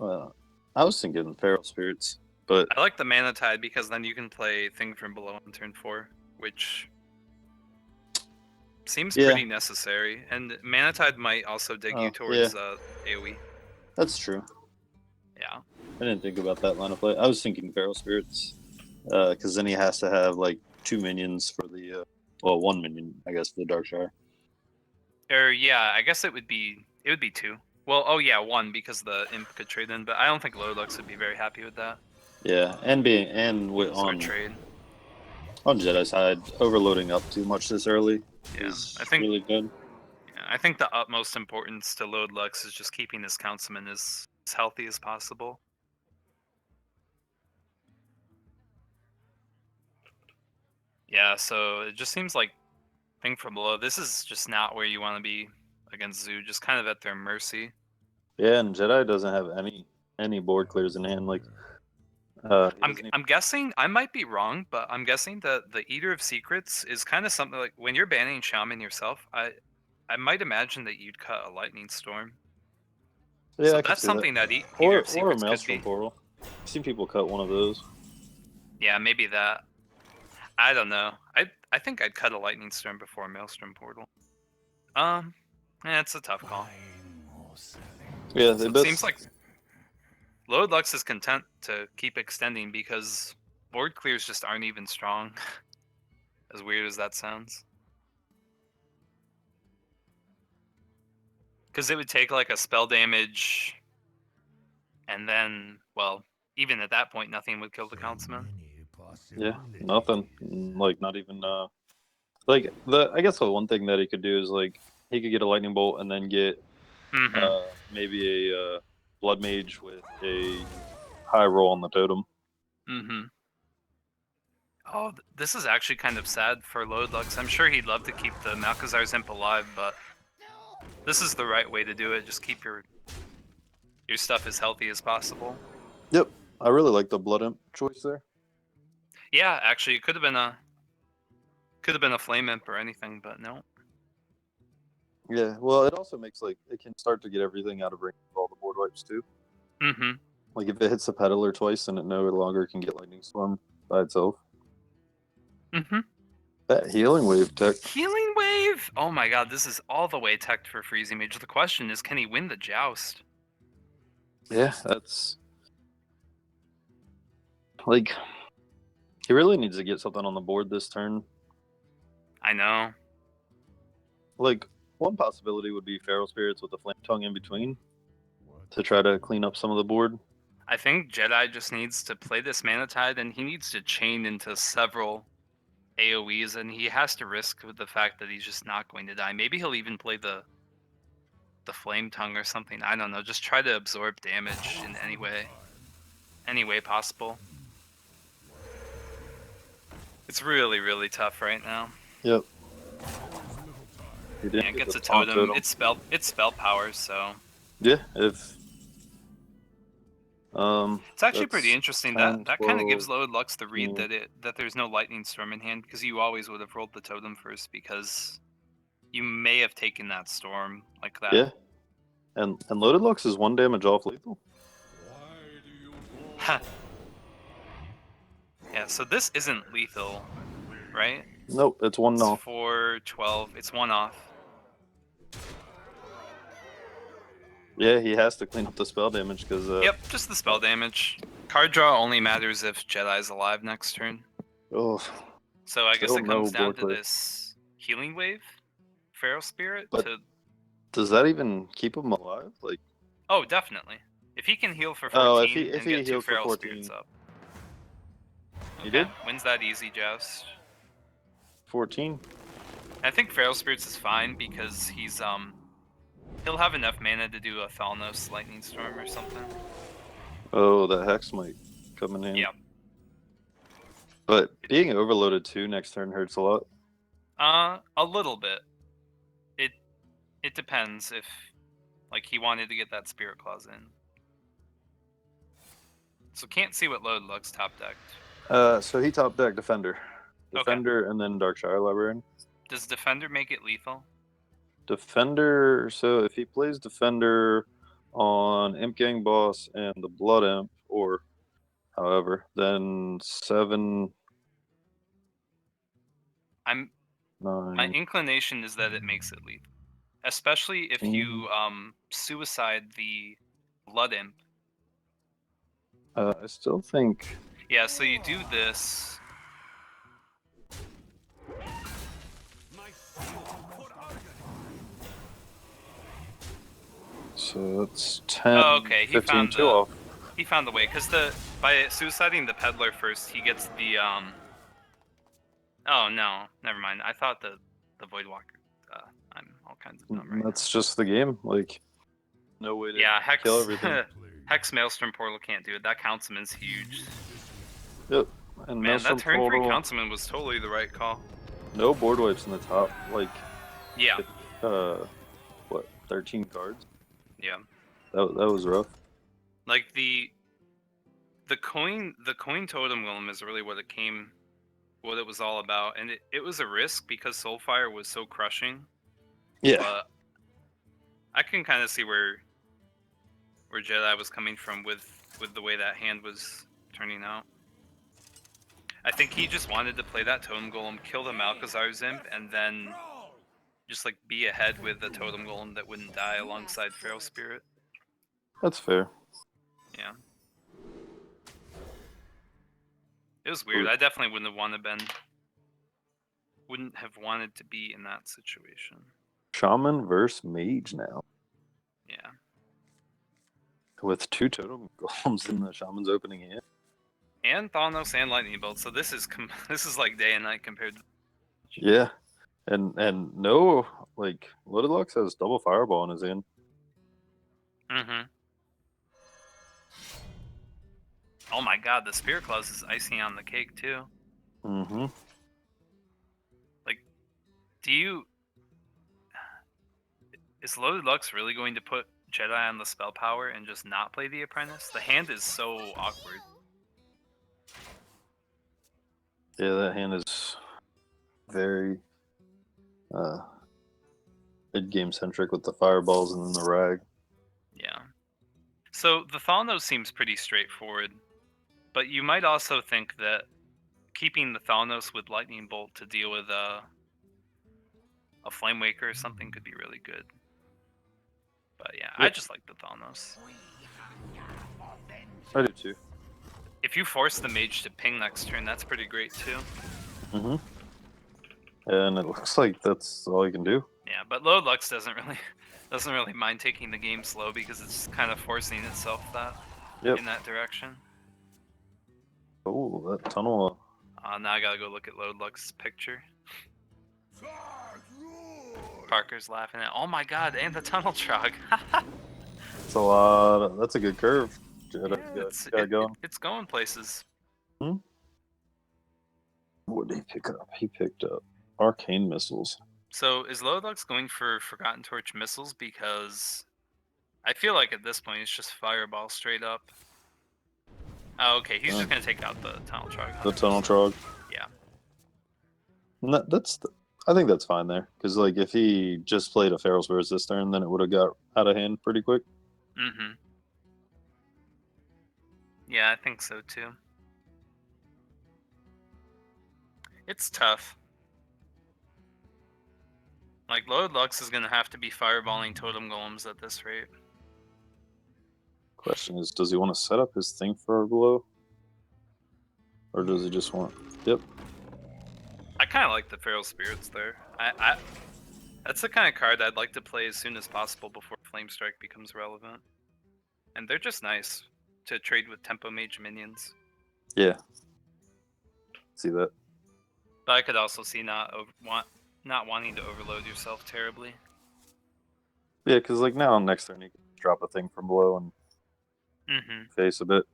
I was thinking Feral Spirits, but I like the Mana Tide because then you can play Thing from Below on turn 4, which seems pretty necessary. And Mana Tide might also dig you towards AoE. That's true. Yeah. I didn't think about that line of play. I was thinking Feral Spirits, because then he has to have like 2 minions for the, 1 minion, I guess, for the Darkshire. Or yeah, I guess it would be 2. Well, oh yeah, 1 because the Imp could trade in, but I don't think LoadedLux would be very happy with that. Yeah, on trade. On Jedi's side, overloading up too much this early is I think really good. Yeah, I think the utmost importance to LoadedLux is just keeping his Councilman as healthy as possible. Yeah, so it just seems like Thing from Below. This is just not where you want to be against Zoo, just kind of at their mercy. Yeah, and Jedi doesn't have any board clears in hand. Like, I'm guessing, I might be wrong, but I'm guessing that the Eater of Secrets is kind of something like when you're banning Shaman yourself. I might imagine that you'd cut a Lightning Storm. Yeah, so that's something that Eater of Secrets or a could Maelstrom be. Portal. I've seen people cut one of those. Yeah, maybe that. I don't know. I think I'd cut a Lightning Storm before a Maelstrom Portal. It's a tough call. Yeah, So it seems like LoadedLux is content to keep extending because board clears just aren't even strong. As weird as that sounds. Because it would take like a spell damage, and then, well, even at that point, nothing would kill the Councilman. Yeah, nothing. Like, not even like I guess the one thing that he could do is like he could get a lightning bolt and then get maybe a Blood Mage with a high roll on the totem. Mm-hmm. Oh, this is actually kind of sad for LoadedLux. I'm sure he'd love to keep the Malchazar's Imp alive, but this is the right way to do it. Just keep your stuff as healthy as possible. Yep, I really like the Blood Imp choice there. Yeah, actually, it could have been a Flame Imp or anything, but no. Yeah, well, it also makes it can start to get everything out of range of all the board wipes too. Mm-hmm. Like if it hits the Peddler twice, then it no longer can get Lightning Storm by itself. Mm-hmm. That Healing Wave tech. Healing Wave! Oh my god, this is all the way teched for Freezing Mage. The question is, can he win the Joust? Yeah, that's like he really needs to get something on the board this turn. I know. Like one possibility would be Feral Spirits with the Flame Tongue in between to try to clean up some of the board. I think Jedi just needs to play this Mana Tide, and he needs to chain into several AoEs, and he has to risk with the fact that he's just not going to die. Maybe he'll even play the Flame Tongue or something. I don't know. Just try to absorb damage in any way possible. It's really, really tough right now. Yep. Yeah, it gets a totem. It's spell power, so yeah. If it's actually pretty interesting. 10, That kind of 12, gives LoadedLux the read 15. that there's no Lightning Storm in hand, because you always would have rolled the totem first, because you may have taken that storm like that. Yeah. And LoadedLux is 1 damage off lethal. Yeah, so this isn't lethal, right? Nope, it's 1 It's off. 4, 12. It's 1 off. Yeah, he has to clean up the spell damage because. Yep, just the spell damage. Card draw only matters if Jedi's alive next turn. Oh. So I guess Still it comes no down board to play. this Healing Wave, Feral Spirit. But does that even keep him alive? Like. Oh, definitely. If he can heal for 14 Oh, if he and get 2 heals for Feral 14. Spirits up. He Okay, did? wins that easy joust. 14? I think Feral Spirits is fine because he'll have enough mana to do a Thalnos Lightning Storm or something. Oh, that Hex might come in handy. Yep. But being overloaded too next turn hurts a lot. A little bit. It depends if he wanted to get that Spirit Clause in. So can't see what LoadedLux top decked. So he top deck Defender. Okay. Defender and then Darkshire Librarian. Does Defender make it lethal? Defender, so if he plays Defender on Imp Gang Boss and the Blood Imp, or however, then 7, My 9. inclination is that it makes it lethal. Especially if you suicide the Blood Imp. I still think. Yeah, so you do this. So that's 10. Oh, okay, he 15, found 2 off. He found the way, because by suiciding the Peddler first, he gets the Oh no, never mind. I thought the Voidwalker. I'm all kinds of dumb right now. That's just the game. Like, no way to Hex, kill everything. Hex Maelstrom Portal can't do it. That Councilman's huge. Yep. And Man, that Maelstrom turn 3 Portal, Councilman was totally the right call. no board wipes in the top. Like, Yeah. 13 cards? Yeah. That was rough. Like the coin totem golem is really what it was all about, and it was a risk because Soulfire was so crushing. Yeah. But I can kind of see where Jedi was coming from with the way that hand was turning out. I think he just wanted to play that totem golem, kill the Malchazar's Imp, and then just be ahead with the totem golem that wouldn't die alongside Feral Spirit. That's fair. Yeah. It was weird. I definitely wouldn't have wanted to be in that situation. Shaman versus Mage now. Yeah. With 2 totem golems in the Shaman's opening hand. And Thanos and Lightning Bolt. So this is like day and night compared to. Yeah. And no, LoadedLux has double Fireball in his hand. Mm-hmm. Oh my god, the Spirit Clause is icing on the cake too. Mm-hmm. Do you... Is LoadedLux really going to put Jedi on the spell power and just not play the Apprentice? The hand is so awkward. Yeah, that hand is very mid-game centric with the fireballs and then the rag. Yeah. So the Thalnos seems pretty straightforward, but you might also think that keeping the Thalnos with Lightning Bolt to deal with a Flame Waker or something could be really good. But yeah, I Yep. just like the Thalnos. I do too. If you force the mage to ping next turn, that's pretty great too. Mm-hmm. And it looks like that's all you can do. Yeah, but LoadedLux doesn't really mind taking the game slow because it's kind of forcing itself Yep. in that direction. Oh, that tunnel. Now I gotta go look at LoadedLux's picture. Parker's laughing at. Oh my god, and the tunnel trog. That's a lot. That's a good curve. Jedi got going. It's going places. What did he pick up? He picked up arcane missiles. So is LoadedLux going for Forgotten Torch missiles? Because I feel like at this point it's just fireball straight up. Oh, okay, he's just gonna take out the tunnel trog. The tunnel trog. Yeah. And I think that's fine there, because like if he just played a Feral Spirits this turn, then it would have got out of hand pretty quick. Mm-hmm. Yeah, I think so too. It's tough. Like, LoadedLux is gonna have to be fireballing totem golems at this rate. Question is, does he want to set up his thing for a blow? Or does he just want... Yep. I kind of like the Feral Spirits there. That's the kind of card I'd like to play as soon as possible before Flame Strike becomes relevant. And they're just nice to trade with Tempo Mage minions. Yeah. See that? But I could also see not wanting to overload yourself terribly. Yeah, because like now next turn you can drop a thing from below and face a bit.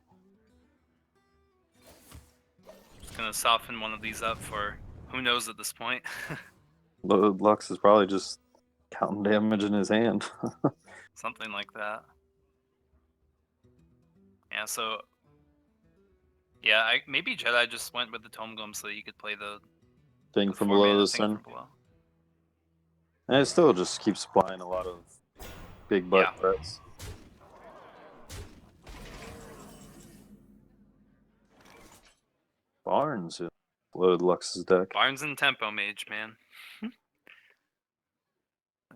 Just gonna soften one of these up for who knows at this point. LoadedLux is probably just counting damage in his hand. Something like that. Yeah, so... Yeah, maybe Jedi just went with the Tome Golem so that you could play the thing from below this turn. And it still just keeps supplying a lot of big butt threats. Barnes in LoadedLux's deck. Barnes and Tempo Mage, man.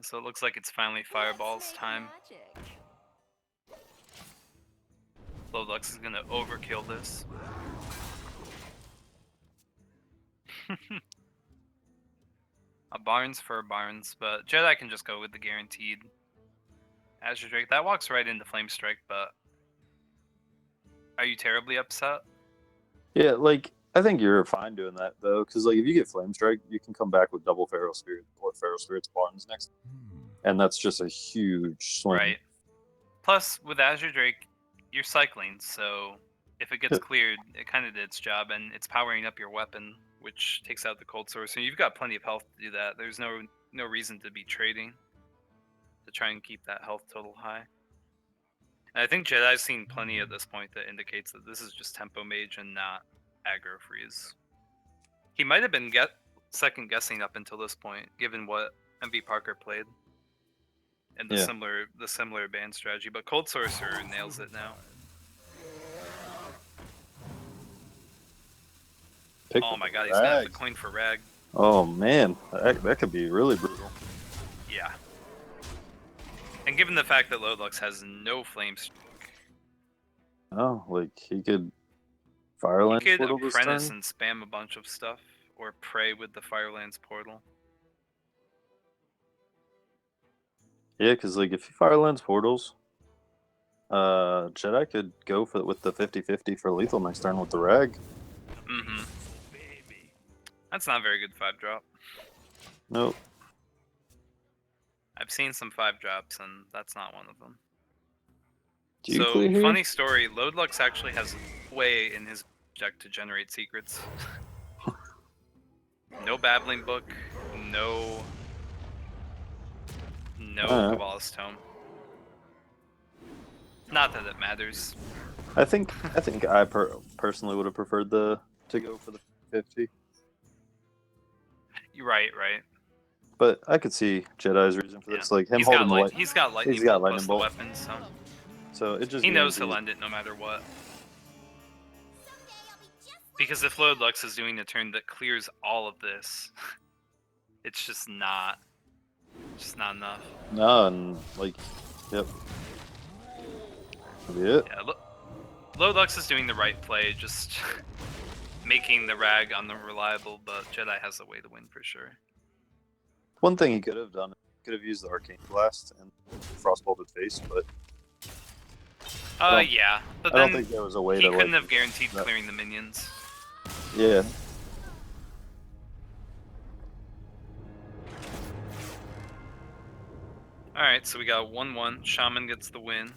So it looks like it's finally Fireball's time. LoadedLux is gonna overkill this. A Barnes for a Barnes, but Jedi can just go with the guaranteed Azure Drake. That walks right into Flame Strike, but are you terribly upset? Yeah, like, I think you're fine doing that, though, because like if you get Flame Strike, you can come back with double Feral Spirit or Feral Spirit's Barnes next. And that's just a huge swing. Right. Plus, with Azure Drake, you're cycling, so if it gets cleared, it kind of did its job, and it's powering up your weapon, which takes out the Cold Source. So you've got plenty of health to do that. There's no reason to be trading to try and keep that health total high. And I think Jedi's seen plenty at this point that indicates that this is just Tempo Mage and not Aggro Freeze. He might have been second guessing up until this point, given what MV Parker played and the similar ban strategy, but Cold Sorcerer nails it now. Oh my god, he's gonna have the coin for Rag. Oh man, that could be really brutal. Yeah. And given the fact that LoadedLux has no Flame Strike, oh, like he could Firelands he could Portal this Apprentice turn? and spam a bunch of stuff, or pray with the Firelands Portal. Yeah, because like if he Firelands Portals, Jedi could go with the 50-50 for lethal next turn with the Rag. Mm-hmm. That's not a very good 5-drop. Nope. I've seen some 5-drops, and that's not one of them. Do you So, clear here? funny story, LoadedLux actually has way in his deck to generate secrets. No Babbling Book, no Alright. Kabbalist Tome. Not that it matters. I think I personally would have preferred to go for the 50, You're right. but I could see Jedi's reason for this. Yeah. Like him He's holding got the light. he's got lightning He's got bolt lightning plus bolt. the weapons, so So it just he knows he'll guarantees- end it no matter what. Because if LoadedLux is doing a turn that clears all of this, it's just not enough. No, and like, yep. That'd be it. Yeah, LoadedLux is doing the right play, just making the rag unreliable, but Jedi has a way to win for sure. One thing he could have done, could have used the Arcane Blast and Frostbolted Face, but Yeah, but I don't then think there was a way he to couldn't like, have guaranteed that. clearing the minions. Yeah. Alright, so we got 1-1. Shaman gets the win.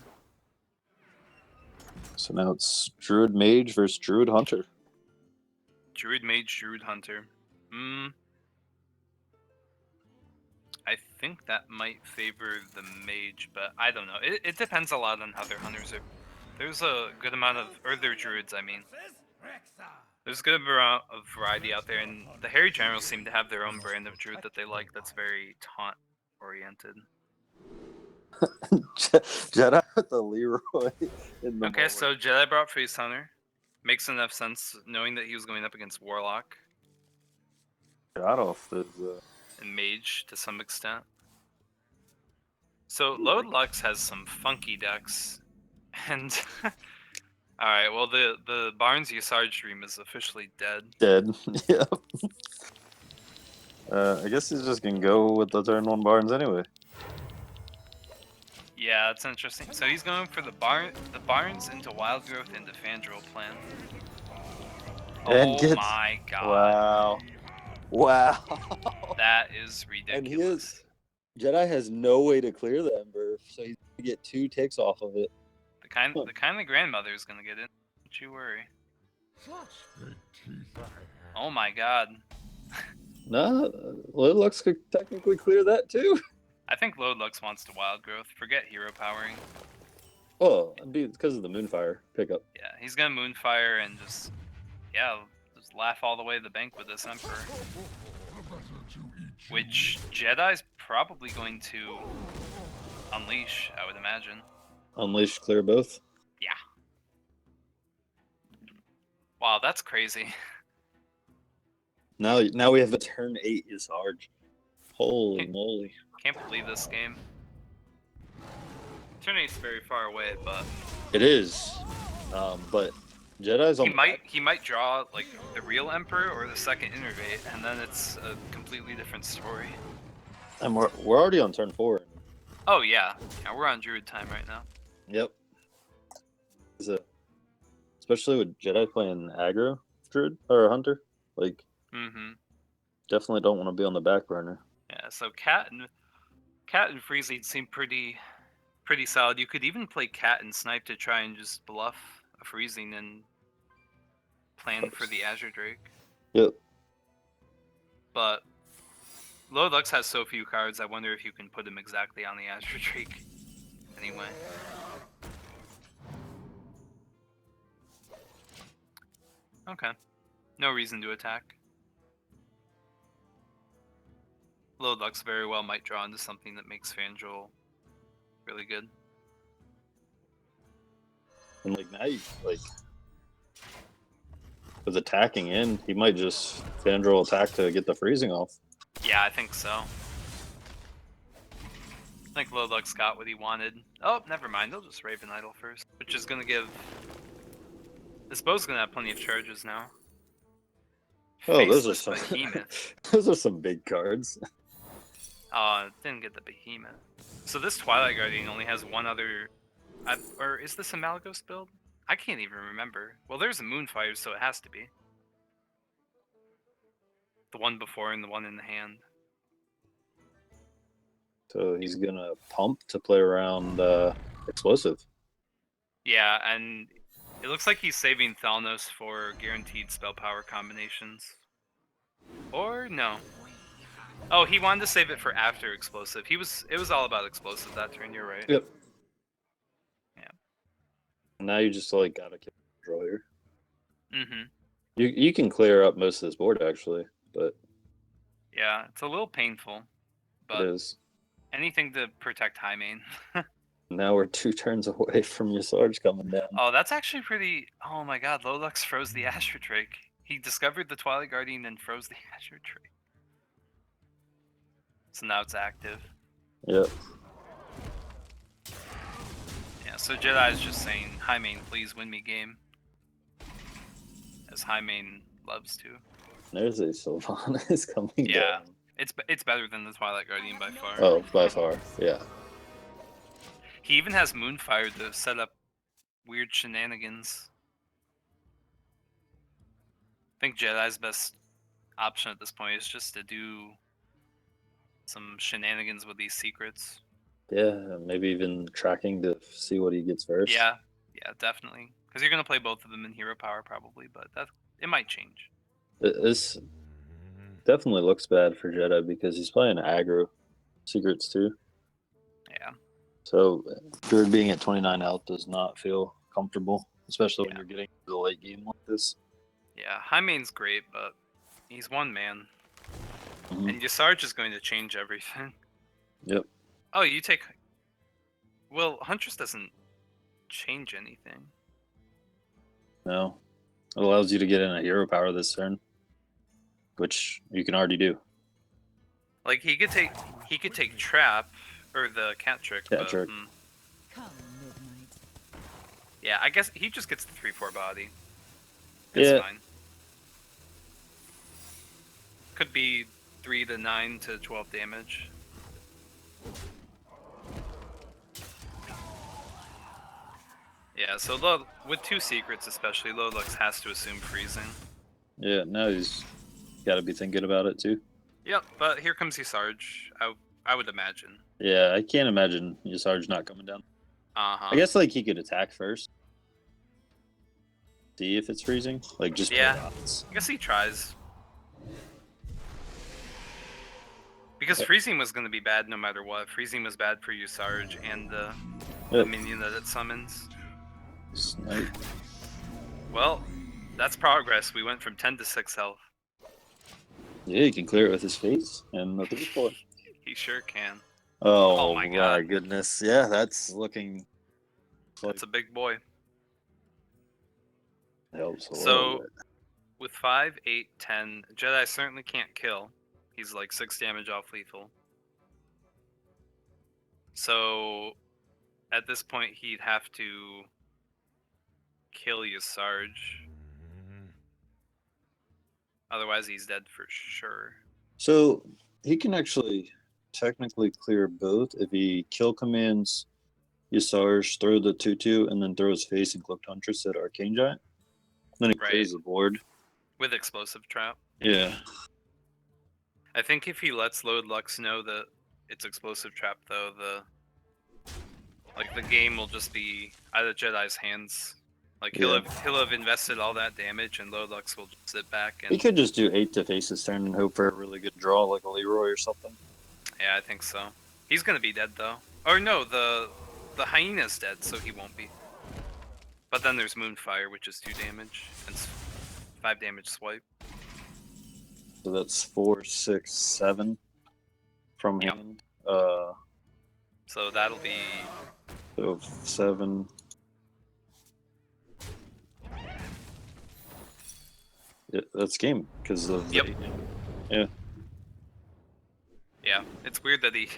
So now it's Druid Mage versus Druid Hunter. Druid Mage, Druid Hunter. I think that might favor the Mage, but I don't know. It depends a lot on how their Hunters are. There's a good amount of... Or their Druids, I mean. There's a good amount of variety out there, and the Harry Generals seem to have their own brand of Druid that they like that's very taunt-oriented. Jedi with the Leroy in the Okay, so Jedi brought Face Hunter. Makes enough sense, knowing that he was going up against Warlock God off the and Mage to some extent. So LoadedLux has some funky decks, and all right, well the Barnes Yasarj dream is officially dead. dead. Yeah. I guess he's just gonna go with the turn 1 Barnes anyway. Yeah, it's interesting. So he's going for the Barnes into Wild Growth into Fandral plan. And Oh gets- my god. Wow. That is And he ridiculous. Jedi has no way to clear the Ember, so he's gonna get 2 ticks off of it. The kind of grandmother is gonna get in. Don't you worry. Oh my god. No, LoadedLux could technically clear that too. I think LoadedLux wants to Wild Growth. Forget Hero Powering. Oh, it'd be because of the Moonfire pickup. Yeah, he's gonna Moonfire and just laugh all the way to the bank with this Emperor. Which Jedi's probably going to unleash, I would imagine. Unleash, clear both. Yeah. Wow, that's crazy. Now we have a turn 8 Yasarj. Holy moly. Can't believe this game. Turn 8's very far away, but It is. But Jedi's on he might draw like the real Emperor or the second Innervate, and then it's a completely different story. and we're already on turn 4. Oh yeah, we're on Druid time right now. Yep. Especially with Jedi playing aggro Druid or Hunter. Like definitely don't want to be on the back burner. Yeah, so Cat and Freezy seem pretty solid. You could even play Cat and Snipe to try and just bluff a Freezing and plan for the Azure Drake. Yep. But LoadedLux has so few cards, I wonder if you can put him exactly on the Azure Drake. Anyway. Okay. No reason to attack. LoadedLux very well might draw into something that makes Fandral really good. And like now you with attacking in, he might just Fandral attack to get the freezing off. Yeah, I think so. I think LoadedLux got what he wanted. Oh, never mind. They'll just Raven Idol first, which is gonna give. This bow's gonna have plenty of charges now. Oh, those are Faceless some Behemoth. those are some big cards. Didn't get the Behemoth. So this Twilight Guardian only has one other. Or is this a Malagos build? I can't even remember. Well, there's a Moonfire, so it has to be. The one before and the one in the hand. So he's gonna pump to play around explosive. Yeah, and It looks like he's saving Thalnos for guaranteed spell power combinations. Or no. Oh, he wanted to save it for after explosive. It was all about explosive that turn, you're right. Yep. Yeah. Now you just like gotta kill the control here. Mm-hmm. You can clear up most of this board actually, but Yeah, it's a little painful. it But is. anything to protect high main. Now we're 2 turns away from your Sarge coming down. Oh, that's actually pretty... Oh my god, LoadedLux froze the Azure Drake. He discovered the Twilight Guardian and froze the Azure Drake. So now it's active. Yep. Yeah, so Jedi is just saying, high main, please win me game. As high main loves to. There's a Sylvanas coming Yeah. down. It's better than the Twilight Guardian by far. Oh, by far. Yeah. He even has Moonfire to set up weird shenanigans. I think Jedi's best option at this point is just to do some shenanigans with these secrets. Yeah, maybe even tracking to see what he gets first. Yeah, definitely. Because you're gonna play both of them in hero power probably, but it might change. This definitely looks bad for Jedi because he's playing aggro secrets too. Yeah. So Druid being at 29 health does not feel comfortable, especially when Yeah. you're getting to the late game like this. Yeah, high main's great, but he's one man. Mhm. And Yasarj is going to change everything. Yep. Oh, you take... Well, Huntress doesn't change anything. No. It allows you to get in a hero power this turn, which you can already do. Like he could take trap or the cat trick. Cat but, trick. Come midnight. Yeah, I guess he just gets the 3/4 body. It's Yeah. fine. Could be 3 to 9 to 12 damage. Yeah, so with 2 secrets especially, LoadedLux has to assume freezing. Yeah, now he's got to be thinking about it too. Yep, but here comes Yasarj, I would imagine. Yeah, I can't imagine Yasarj not coming down. Uh-huh. I guess like he could attack first. See if it's freezing. Like just play Yeah. odds. I guess he tries. Because freezing was going to be bad no matter what. Freezing was bad for Yasarj and the Yep. minion that it summons. Snipe. Well, that's progress. We went from 10 to 6 health. Yeah, he can clear it with his face and the 3/4. He sure can. Oh, my my God. goodness. Yeah, that's looking That's a big boy. helps a So- little bit. With 5, 8, 10, Jedi certainly can't kill. He's like 6 damage off lethal. So, at this point, he'd have to kill Yasarj. Otherwise, he's dead for sure. So he can actually technically clear both if he kill commands Yasarj, throw the 2/2, and then throw his face and Cloaked Huntress at Arcane Giant. Then he Right. clears the board. With explosive trap. Yeah. I think if he lets LoadedLux know that it's explosive trap, though, the game will just be out of Jedi's hands. Like he'll Yeah. have invested all that damage, and LoadedLux will just sit back He and could just do 8 to face his turn and hope for a really good draw like a Leroy or something. yeah, I think so. He's gonna be dead though. Or no, the hyena's dead, so he won't be. But then there's Moonfire, which is 2 damage and 5 damage swipe. So that's 4, 6, 7 from Yep. hand. So that'll be So 7. Yeah, that's game because of the Yep. 8. yeah. It's weird that he.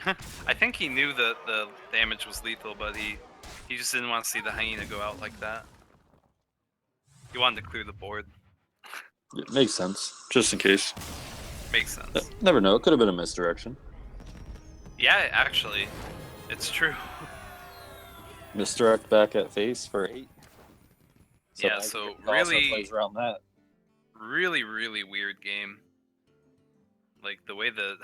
I think he knew that the damage was lethal, but he just didn't want to see the hyena go out like that. He wanted to clear the board. It makes sense, just in case. Makes sense. Never know. It could have been a misdirection. Yeah, actually, it's true. Misdirect back at face for 8. Yeah, now so it also really- plays around that. Really, really weird game. Like the way the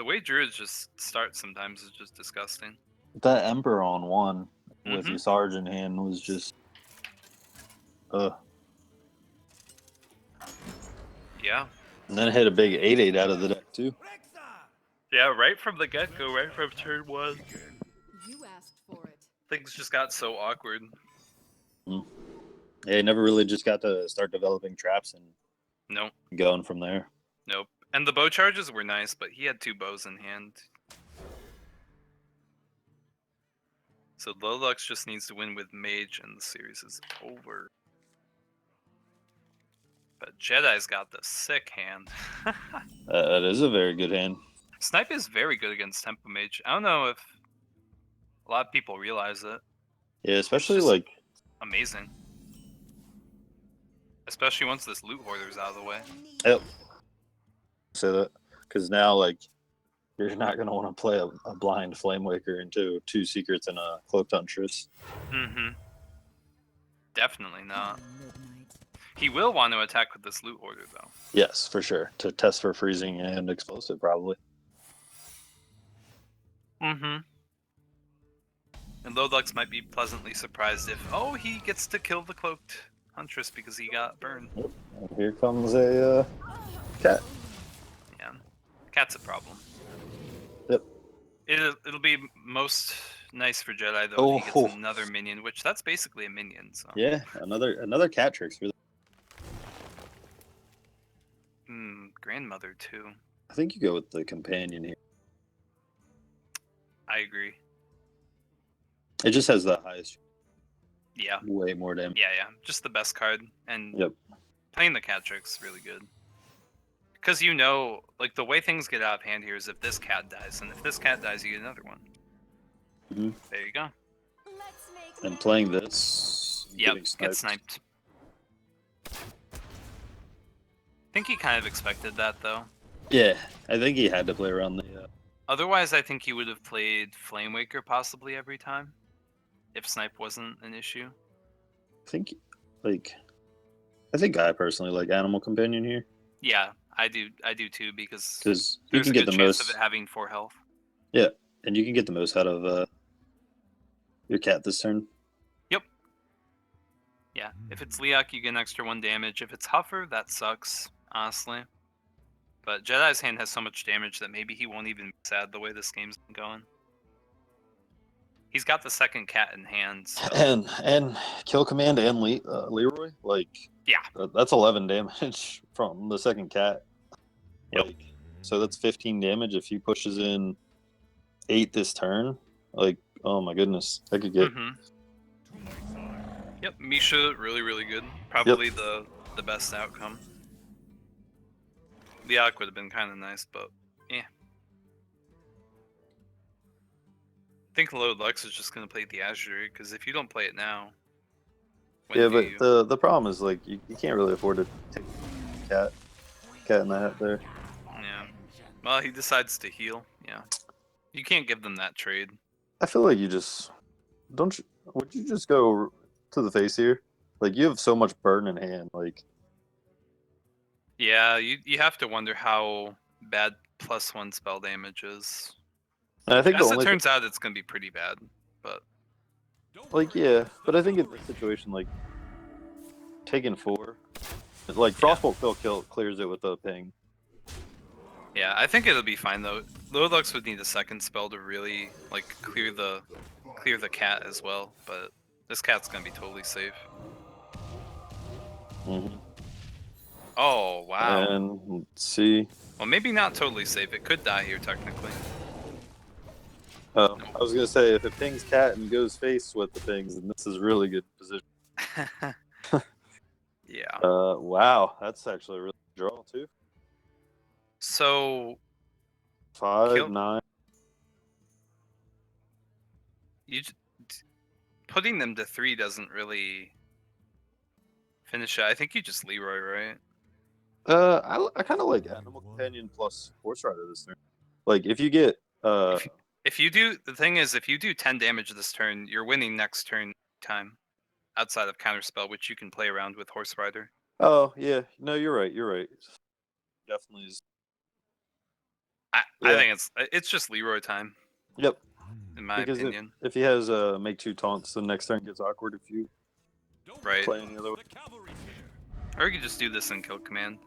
way Druids just start sometimes is just disgusting. That Emperor on 1 with Mhm. your Sarge in hand was just Yeah. And then hit a big 8/8 out of the deck too. Yeah, right from the get-go, right from turn 1. You asked for it. Things just got so awkward. Yeah, he never really just got to start developing traps and Nope. going from there. Nope. And the bow charges were nice, but he had 2 bows in hand. So LoadedLux just needs to win with Mage and the series is over. But Jedi's got the sick hand. That is a very good hand. Snipe is very good against Tempo Mage. I don't know if a lot of people realize it. Yeah, especially just- like Amazing. Especially once this loot hoarder's out of the way. Yep. Say that because now like you're not gonna want to play a blind Flamewaker into 2 secrets and a Cloaked Huntress. Mm-hmm. Definitely not. Come midnight. He will want to attack with this loot hoarder, though. Yes, for sure. To test for freezing and explosive, probably. Mm-hmm. And LoadedLux might be pleasantly surprised if, oh, he gets to kill the Cloaked Huntress because he got burned. And here comes a cat. Yeah. Cat's a problem. Yep. It'll be most nice for Jedi, though, if he Oh. gets another minion, which that's basically a minion, so. Yeah, another cat tricks for. Grandmother, too. I think you go with the companion here. I agree. It just has the highest, Yeah. way more damage. Yeah. Just the best card. And Yep. playing the cat trick's really good. Because you know, like, the way things get out of hand here is if this cat dies, and if this cat dies, you get another one. Mhm. There you go. Let's make And playing this, Yep, getting get sniped. I think he kind of expected that, though. Yeah, I think he had to play around the. Otherwise, I think he would have played Flamewaker possibly every time, if snipe wasn't an issue. I think I personally like Animal Companion here Yeah, I do too, because because you there's can a get good the chance most. of it having 4 health. Yeah, and you can get the most out of your cat this turn. Yeah, if it's Leok, you get an extra 1 damage. If it's Huffer, that sucks, honestly. But Jedi's hand has so much damage that maybe he won't even be sad the way this game's been going. He's got the second cat in hand. So. And Kill Command and Leroy, like Yeah. that's 11 damage from the second cat. Yep. Like, so that's 15 damage if he pushes in 8 this turn. Like, oh my goodness, I could get. Mm-hmm. Yep, Misha, really, really good. Probably the best outcome. Leok would have been kind of nice, but yeah. I think LoadedLux is just going to play the Azure, because if you don't play it now... Yeah, but the problem is, like, you can't really afford to take cat in the hat there. Yeah. Well, he decides to heal, yeah. You can't give them that trade. I feel like you just... Would you just go to the face here? Like, you have so much burn in hand, like... Yeah, you have to wonder how bad +1 spell damage is. And I think As it turns out, it's going to be pretty bad, but... Like, yeah, but I think in this situation, like, taking 4... Like, Frostbolt clears it with a ping. Yeah, I think it'll be fine, though. LoadedLux would need a second spell to really, like, clear the cat as well, but this cat's going to be totally safe. Mm-hmm. Oh, wow. And let's see. Well, maybe not totally safe. It could die here, technically. I was gonna say if it pings cat and goes face with the pings, then this is really good position. Yeah. Wow, that's actually a really good draw too. So 5, 9. Putting them to 3 doesn't really finish it. I think you just Leroy, right? I kind of like Animal Companion plus Horse Rider this turn. Like if you get If you do, the thing is, if you do 10 damage this turn, you're winning next turn time, outside of Counterspell, which you can play around with Horse Rider. Oh yeah, no, you're right. Definitely is. I think it's just Leroy time. Yep. In my opinion. If he has make 2 taunts, the next turn gets awkward if you Right. play any other way. Or you could just do this in kill command.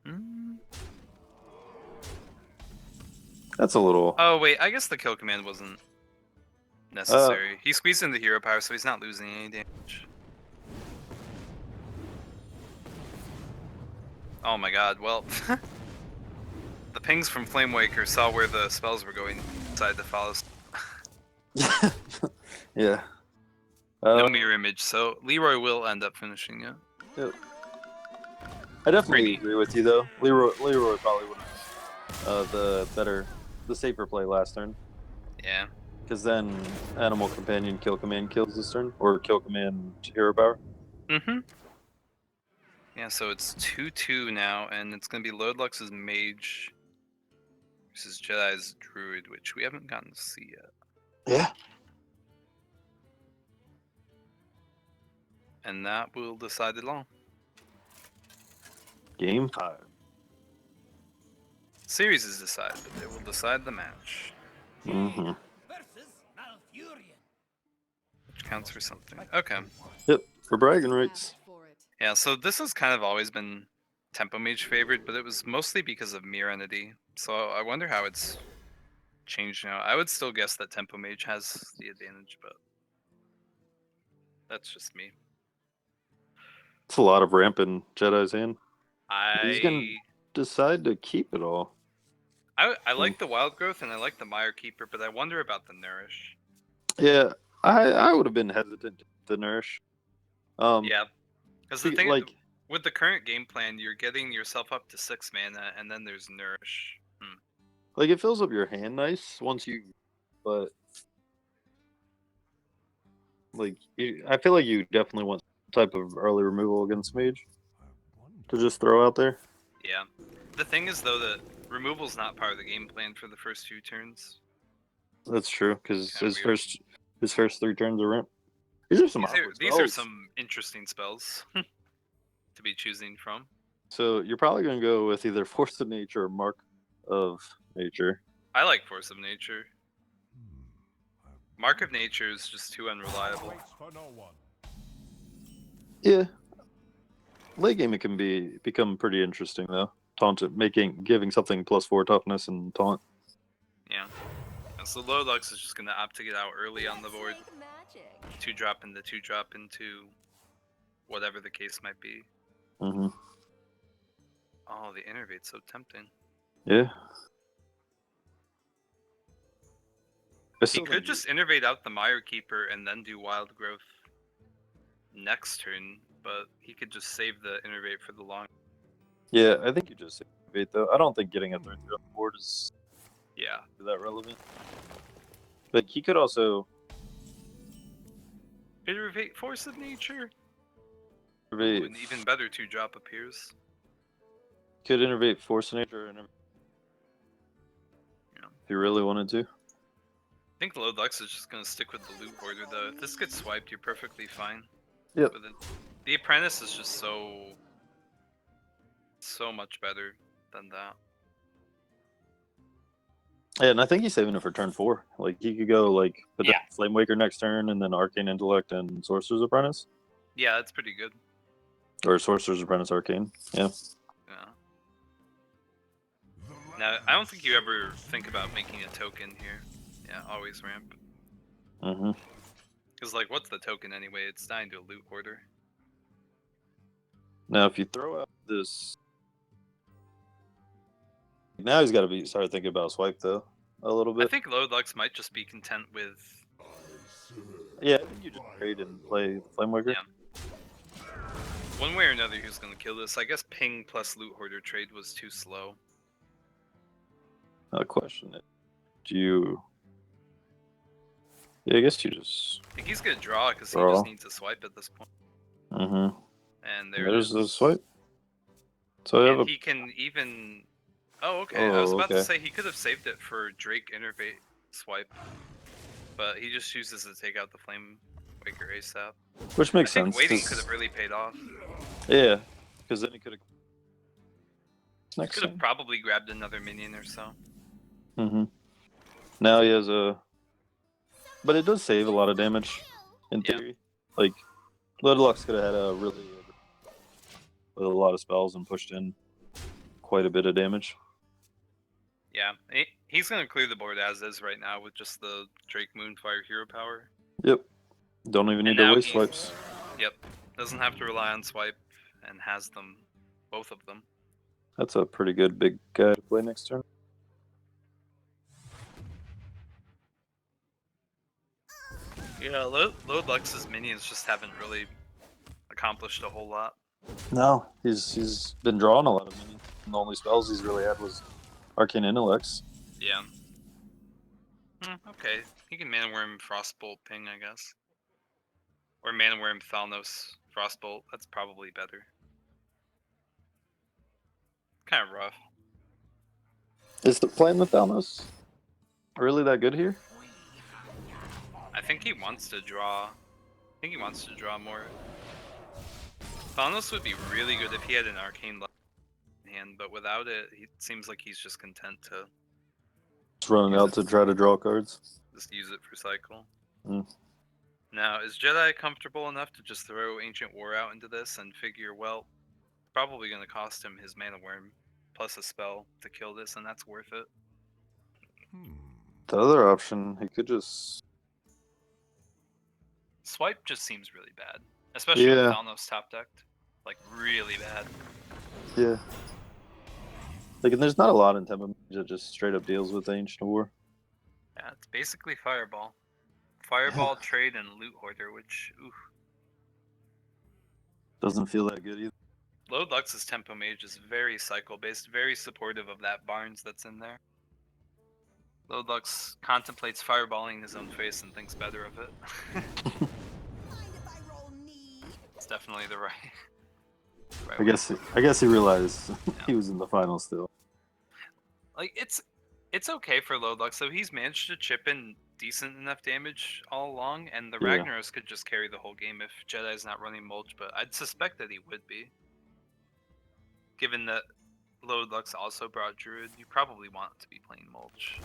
Hmm. That's a little. Oh wait, I guess the kill command wasn't necessary. He squeezed in the hero power, so he's not losing any damage. Oh my god, well... the pings from Flamewaker saw where the spells were going, decided to follow. Yeah. No mirror image, so Leroy will end up finishing it. Yep. I definitely Pretty. agree with you though. Leroy probably would have the safer play last turn. Yeah. Because then Animal Companion Kill Command kills this turn, or Kill Command Hero Power. Mm-hmm. Yeah, so it's 2-2 now, and it's going to be LoadedLux's Mage versus Jedi's Druid, which we haven't gotten to see yet. Yeah. And that will decide it all. Game 5. Series is decided, but they will decide the match, Mm-hmm. which counts for something. Okay. Yep. For bragging rights. Asked for it. Yeah, so this has kind of always been Tempo Mage favored, but it was mostly because of Mirror Entity. So I wonder how it's changed now. I would still guess that Tempo Mage has the advantage, but that's just me. It's a lot of ramp in Jedi's hand. He's I gonna decide to keep it all. I like the Wild Growth and I like the Mire Keeper, but I wonder about the Nourish. Yeah, I would have been hesitant to nourish. Yeah, because the thing like with the current game plan, you're getting yourself up to 6 mana, and then there's Nourish. like it fills up your hand nice once you, but like I feel like you definitely want some type of early removal against Mage to just throw out there. Yeah. The thing is though that removal's not part of the game plan for the first few turns. That's true because Kinda his weird. first 3 turns are ramp. These are some awkward These are spells. some interesting spells to be choosing from. So you're probably gonna go with either Force of Nature or Mark of Nature. I like Force of Nature. Mark of Nature is just too unreliable. Yeah. Late game it can become pretty interesting though. Giving something +4 toughness and taunt. Yeah. And so LoadedLux is just gonna opt to get out early on the board. Let's make magic. 2-drop into 2-drop into whatever the case might be. Mm-hmm. Oh, the Innervate's so tempting. Yeah. He could just Innervate out the Mire Keeper and then do Wild Growth next turn, but he could just save the Innervate for the long. Yeah, I think you just Innervate though. I don't think getting a 3/3 on the board is Yeah. that relevant. But he could also Innervate Force of Nature. innervate, Ooh, an even better 2-drop appears. could innervate Force of Nature Yeah. if you really wanted to. I think LoadedLux is just gonna stick with the loot border though. If this gets swiped, you're perfectly fine. Yep. With it. The Apprentice is just so much better than that. Yeah, and I think he's saving it for turn 4. Like he could go like put Yeah. Flamewaker next turn and then Arcane Intellect and Sorcerer's Apprentice. Yeah, that's pretty good. Or Sorcerer's Apprentice Arcane. Yeah. Yeah. Now, I don't think you ever think about making a token here. Yeah, always ramp. Mm-hmm. Because, like, what's the token anyway? It's dying to a loot hoarder. Now if you throw out this, now he's got to start thinking about swipe though a little I bit. think LoadedLux might just be content with... Yeah, I think you just trade and play Flamewaker. Yeah. One way or another, he was going to kill this. I guess ping plus loot hoarder trade was too slow. Question it. Do you? Yeah, I guess you just. I think he's going to draw because he Draw. just needs a swipe at this point. Mm-hmm. And there There's it the is. swipe. So I have And a. he can even... Oh, okay. I was Oh, about to okay. say he could have saved it for Drake Innervate swipe. But he just chooses to take out the Flamewaker ASAP. Which makes I think sense. waiting 'cause- could have really paid off. Yeah, because then he could have. Next Could have probably grabbed another minion or so. Mm-hmm. Now he has a. But it does save a lot of damage. in Yeah. theory. Like, LoadedLux could have had a really with a lot of spells and pushed in quite a bit of damage. Yeah, he's gonna clear the board as is right now with just the Drake Moonfire hero power. Yep. Don't even need to now waste he- swipes. Yep, doesn't have to rely on swipe and has them, both of them. That's a pretty good big guy to play next turn. Yeah, LoadedLux's minions just haven't really accomplished a whole lot. No, he's been drawing a lot of minions. The only spells he's really had was Arcane Intellects. Yeah. Okay, he can Mana Worm Frostbolt ping, I guess. Or Mana Worm Thalnos Frostbolt, that's probably better. Kind of rough. Is the playing with Thalnos really that good here? I think he wants to draw. More. Thalnos would be really good if he had an Arcane in hand, but without it, it seems like he's just content to Just running out to try to draw cards. just use it for cycle. Mm. Now, is Jedi comfortable enough to just throw Ancient War out into this and figure, well, probably going to cost him his Mana Worm plus a spell to kill this, and that's worth it? The other option, he could just Swipe just seems really bad, especially with Yeah. Thalnos top decked. Like, really bad. Yeah. Like, and there's not a lot in Tempo that just straight up deals with Ancient War. Yeah, it's basically Fireball. Fireball, Trade, and Loot Hoarder, which, oof. Doesn't feel that good either. LoadedLux's Tempo Mage is very cycle-based, very supportive of that Barnes that's in there. LoadedLux contemplates fireballing his own face and thinks better of it. It's definitely the right I guess he realized he was in the final still. Like, it's okay for LoadedLux, so he's managed to chip in decent enough damage all along, and the Yeah. Ragnaros could just carry the whole game if Jedi's not running Mulch, but I'd suspect that he would be. Given that LoadedLux also brought Druid, you probably want to be playing Mulch.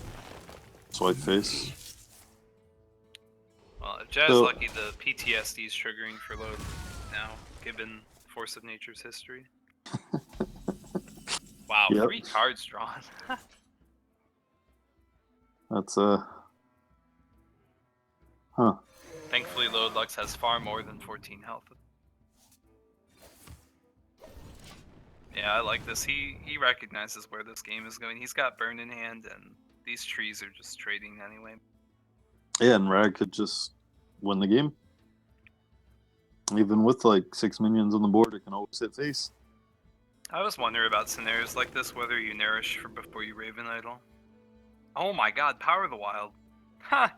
Swipe face. Well, if Jedi's So- lucky, the PTSD is triggering for Load now, given Force of Nature's history. Wow, Yep. 3 cards drawn. That's Huh. Thankfully, LoadedLux has far more than 14 health. Yeah, I like this. He recognizes where this game is going. He's got Burn in hand, and these trees are just trading anyway. Yeah, and Rag could just win the game. Even with like 6 minions on the board, it can always hit face. I was wondering about scenarios like this, whether you nourish for before you Raven Idol. Oh my god, Power of the Wild. Ha!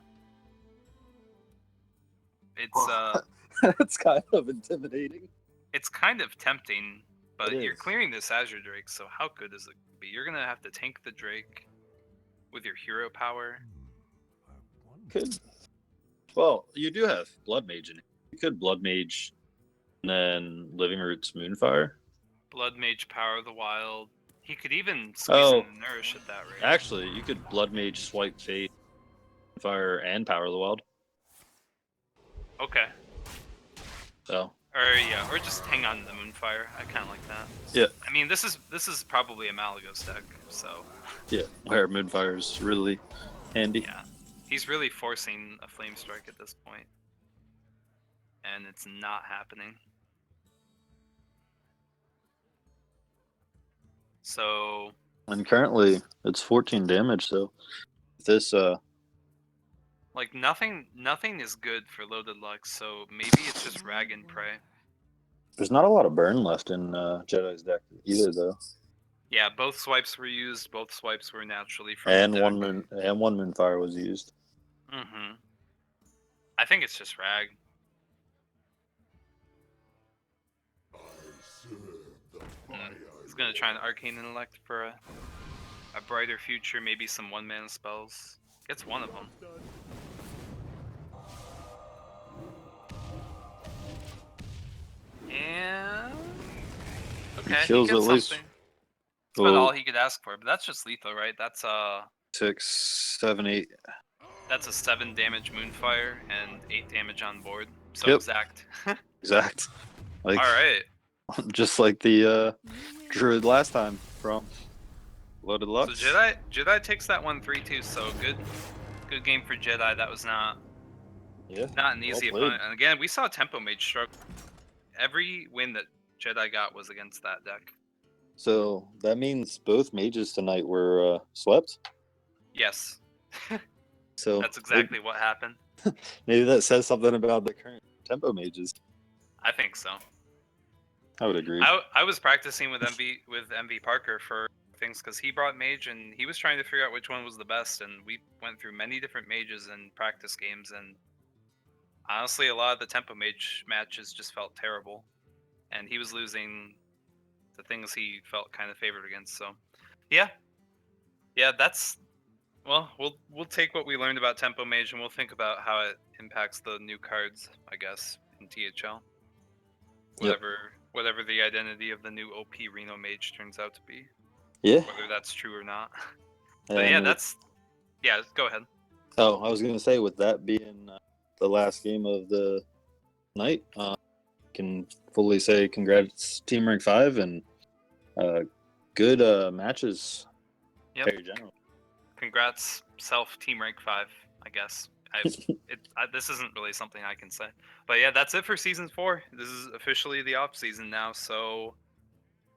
It's That's kind of intimidating. it's kind of tempting, but It you're is. clearing this Azure Drake, so how good is it gonna be? You're gonna have to tank the Drake with your hero power. Could. Well, you do have Blood Mage in it. You could Blood Mage and then Living Roots Moonfire. Blood Mage, Power of the Wild. He could even squeeze Oh. in Nourish at that rate. Actually, you could Blood Mage, Swipe Fate, Fire, and Power of the Wild. Okay. So, Or just hang on to the Moonfire. I kind of like that. yeah. I mean, this is probably a Malagos deck, so Yeah, where Moonfire is really handy. yeah. He's really forcing a Flame Strike at this point. And it's not happening. So, And currently, it's 14 damage, so this, like, nothing is good for LoadedLux, so maybe it's just Rag and Prey. there's not a lot of burn left in Jedi's deck either, though. Yeah, both swipes were used, both swipes were naturally from And the one deck. one Moonfire was used. Mm-hmm. I think it's just Rag. He's gonna try an Arcane Intellect for a brighter future, maybe some 1-mana spells. Gets one of them. And okay, he kills gets at least- something. That's about Oh, all he could ask for, but that's just lethal, right? That's 6, 7, 8. That's a 7 damage Moonfire and 8 damage on board. So Yep. exact. Exact. Like, All right. just like the Druid last time from LoadedLux. So Jedi takes that 1-3-2. So good game for Jedi. That was not Yeah. an easy well played. opponent. And again, we saw Tempo Mage struggle. Every win that Jedi got was against that deck. So that means both mages tonight were swept. Yes, So that's exactly what happened. maybe that says something about the current tempo mages. I think so. I would agree. I was practicing with MV Parker for things because he brought mage and he was trying to figure out which one was the best, and we went through many different mages in practice games, and honestly a lot of the tempo mage matches just felt terrible, and he was losing the things he felt kind of favored against. So yeah, that's we'll take what we learned about tempo mage and we'll think about how it impacts the new cards, I guess, in THL. Yep. Whatever the identity of the new OP Reno Mage turns out to be. Yeah. Whether that's true or not. But yeah, go ahead. Oh, I was going to say, with that being the last game of the night, can fully say congrats Team Rank 5 and good matches. Yep. Very general. Congrats, self Team Rank 5, I guess. This isn't really something I can say. But yeah, that's it for Season 4. This is officially the off-season now, so...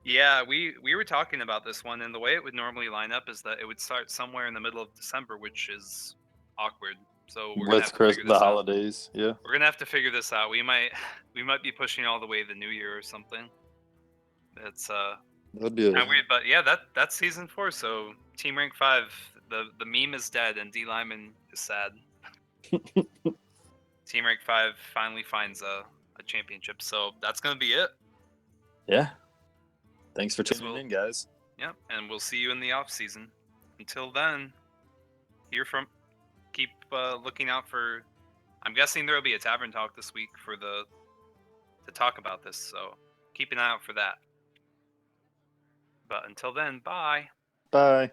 Yeah, we were talking about this one, and the way it would normally line up is that it would start somewhere in the middle of December, which is awkward. So we're gonna have to figure this the out. holidays, yeah. We're gonna have to figure this out. We might be pushing all the way to the New Year or something. It's That'd be kind of weird, but yeah, that's Season 4. So Team Rank 5, the meme is dead, and D Lyman is sad. Team Rank 5 finally finds a championship, so that's gonna be it. Yeah. Thanks for Guess tuning in, guys. Yep, and we'll see you in the off season. Until then, keep looking out for. I'm guessing there will be a tavern talk this week to talk about this, so keep an eye out for that. But until then, bye. Bye.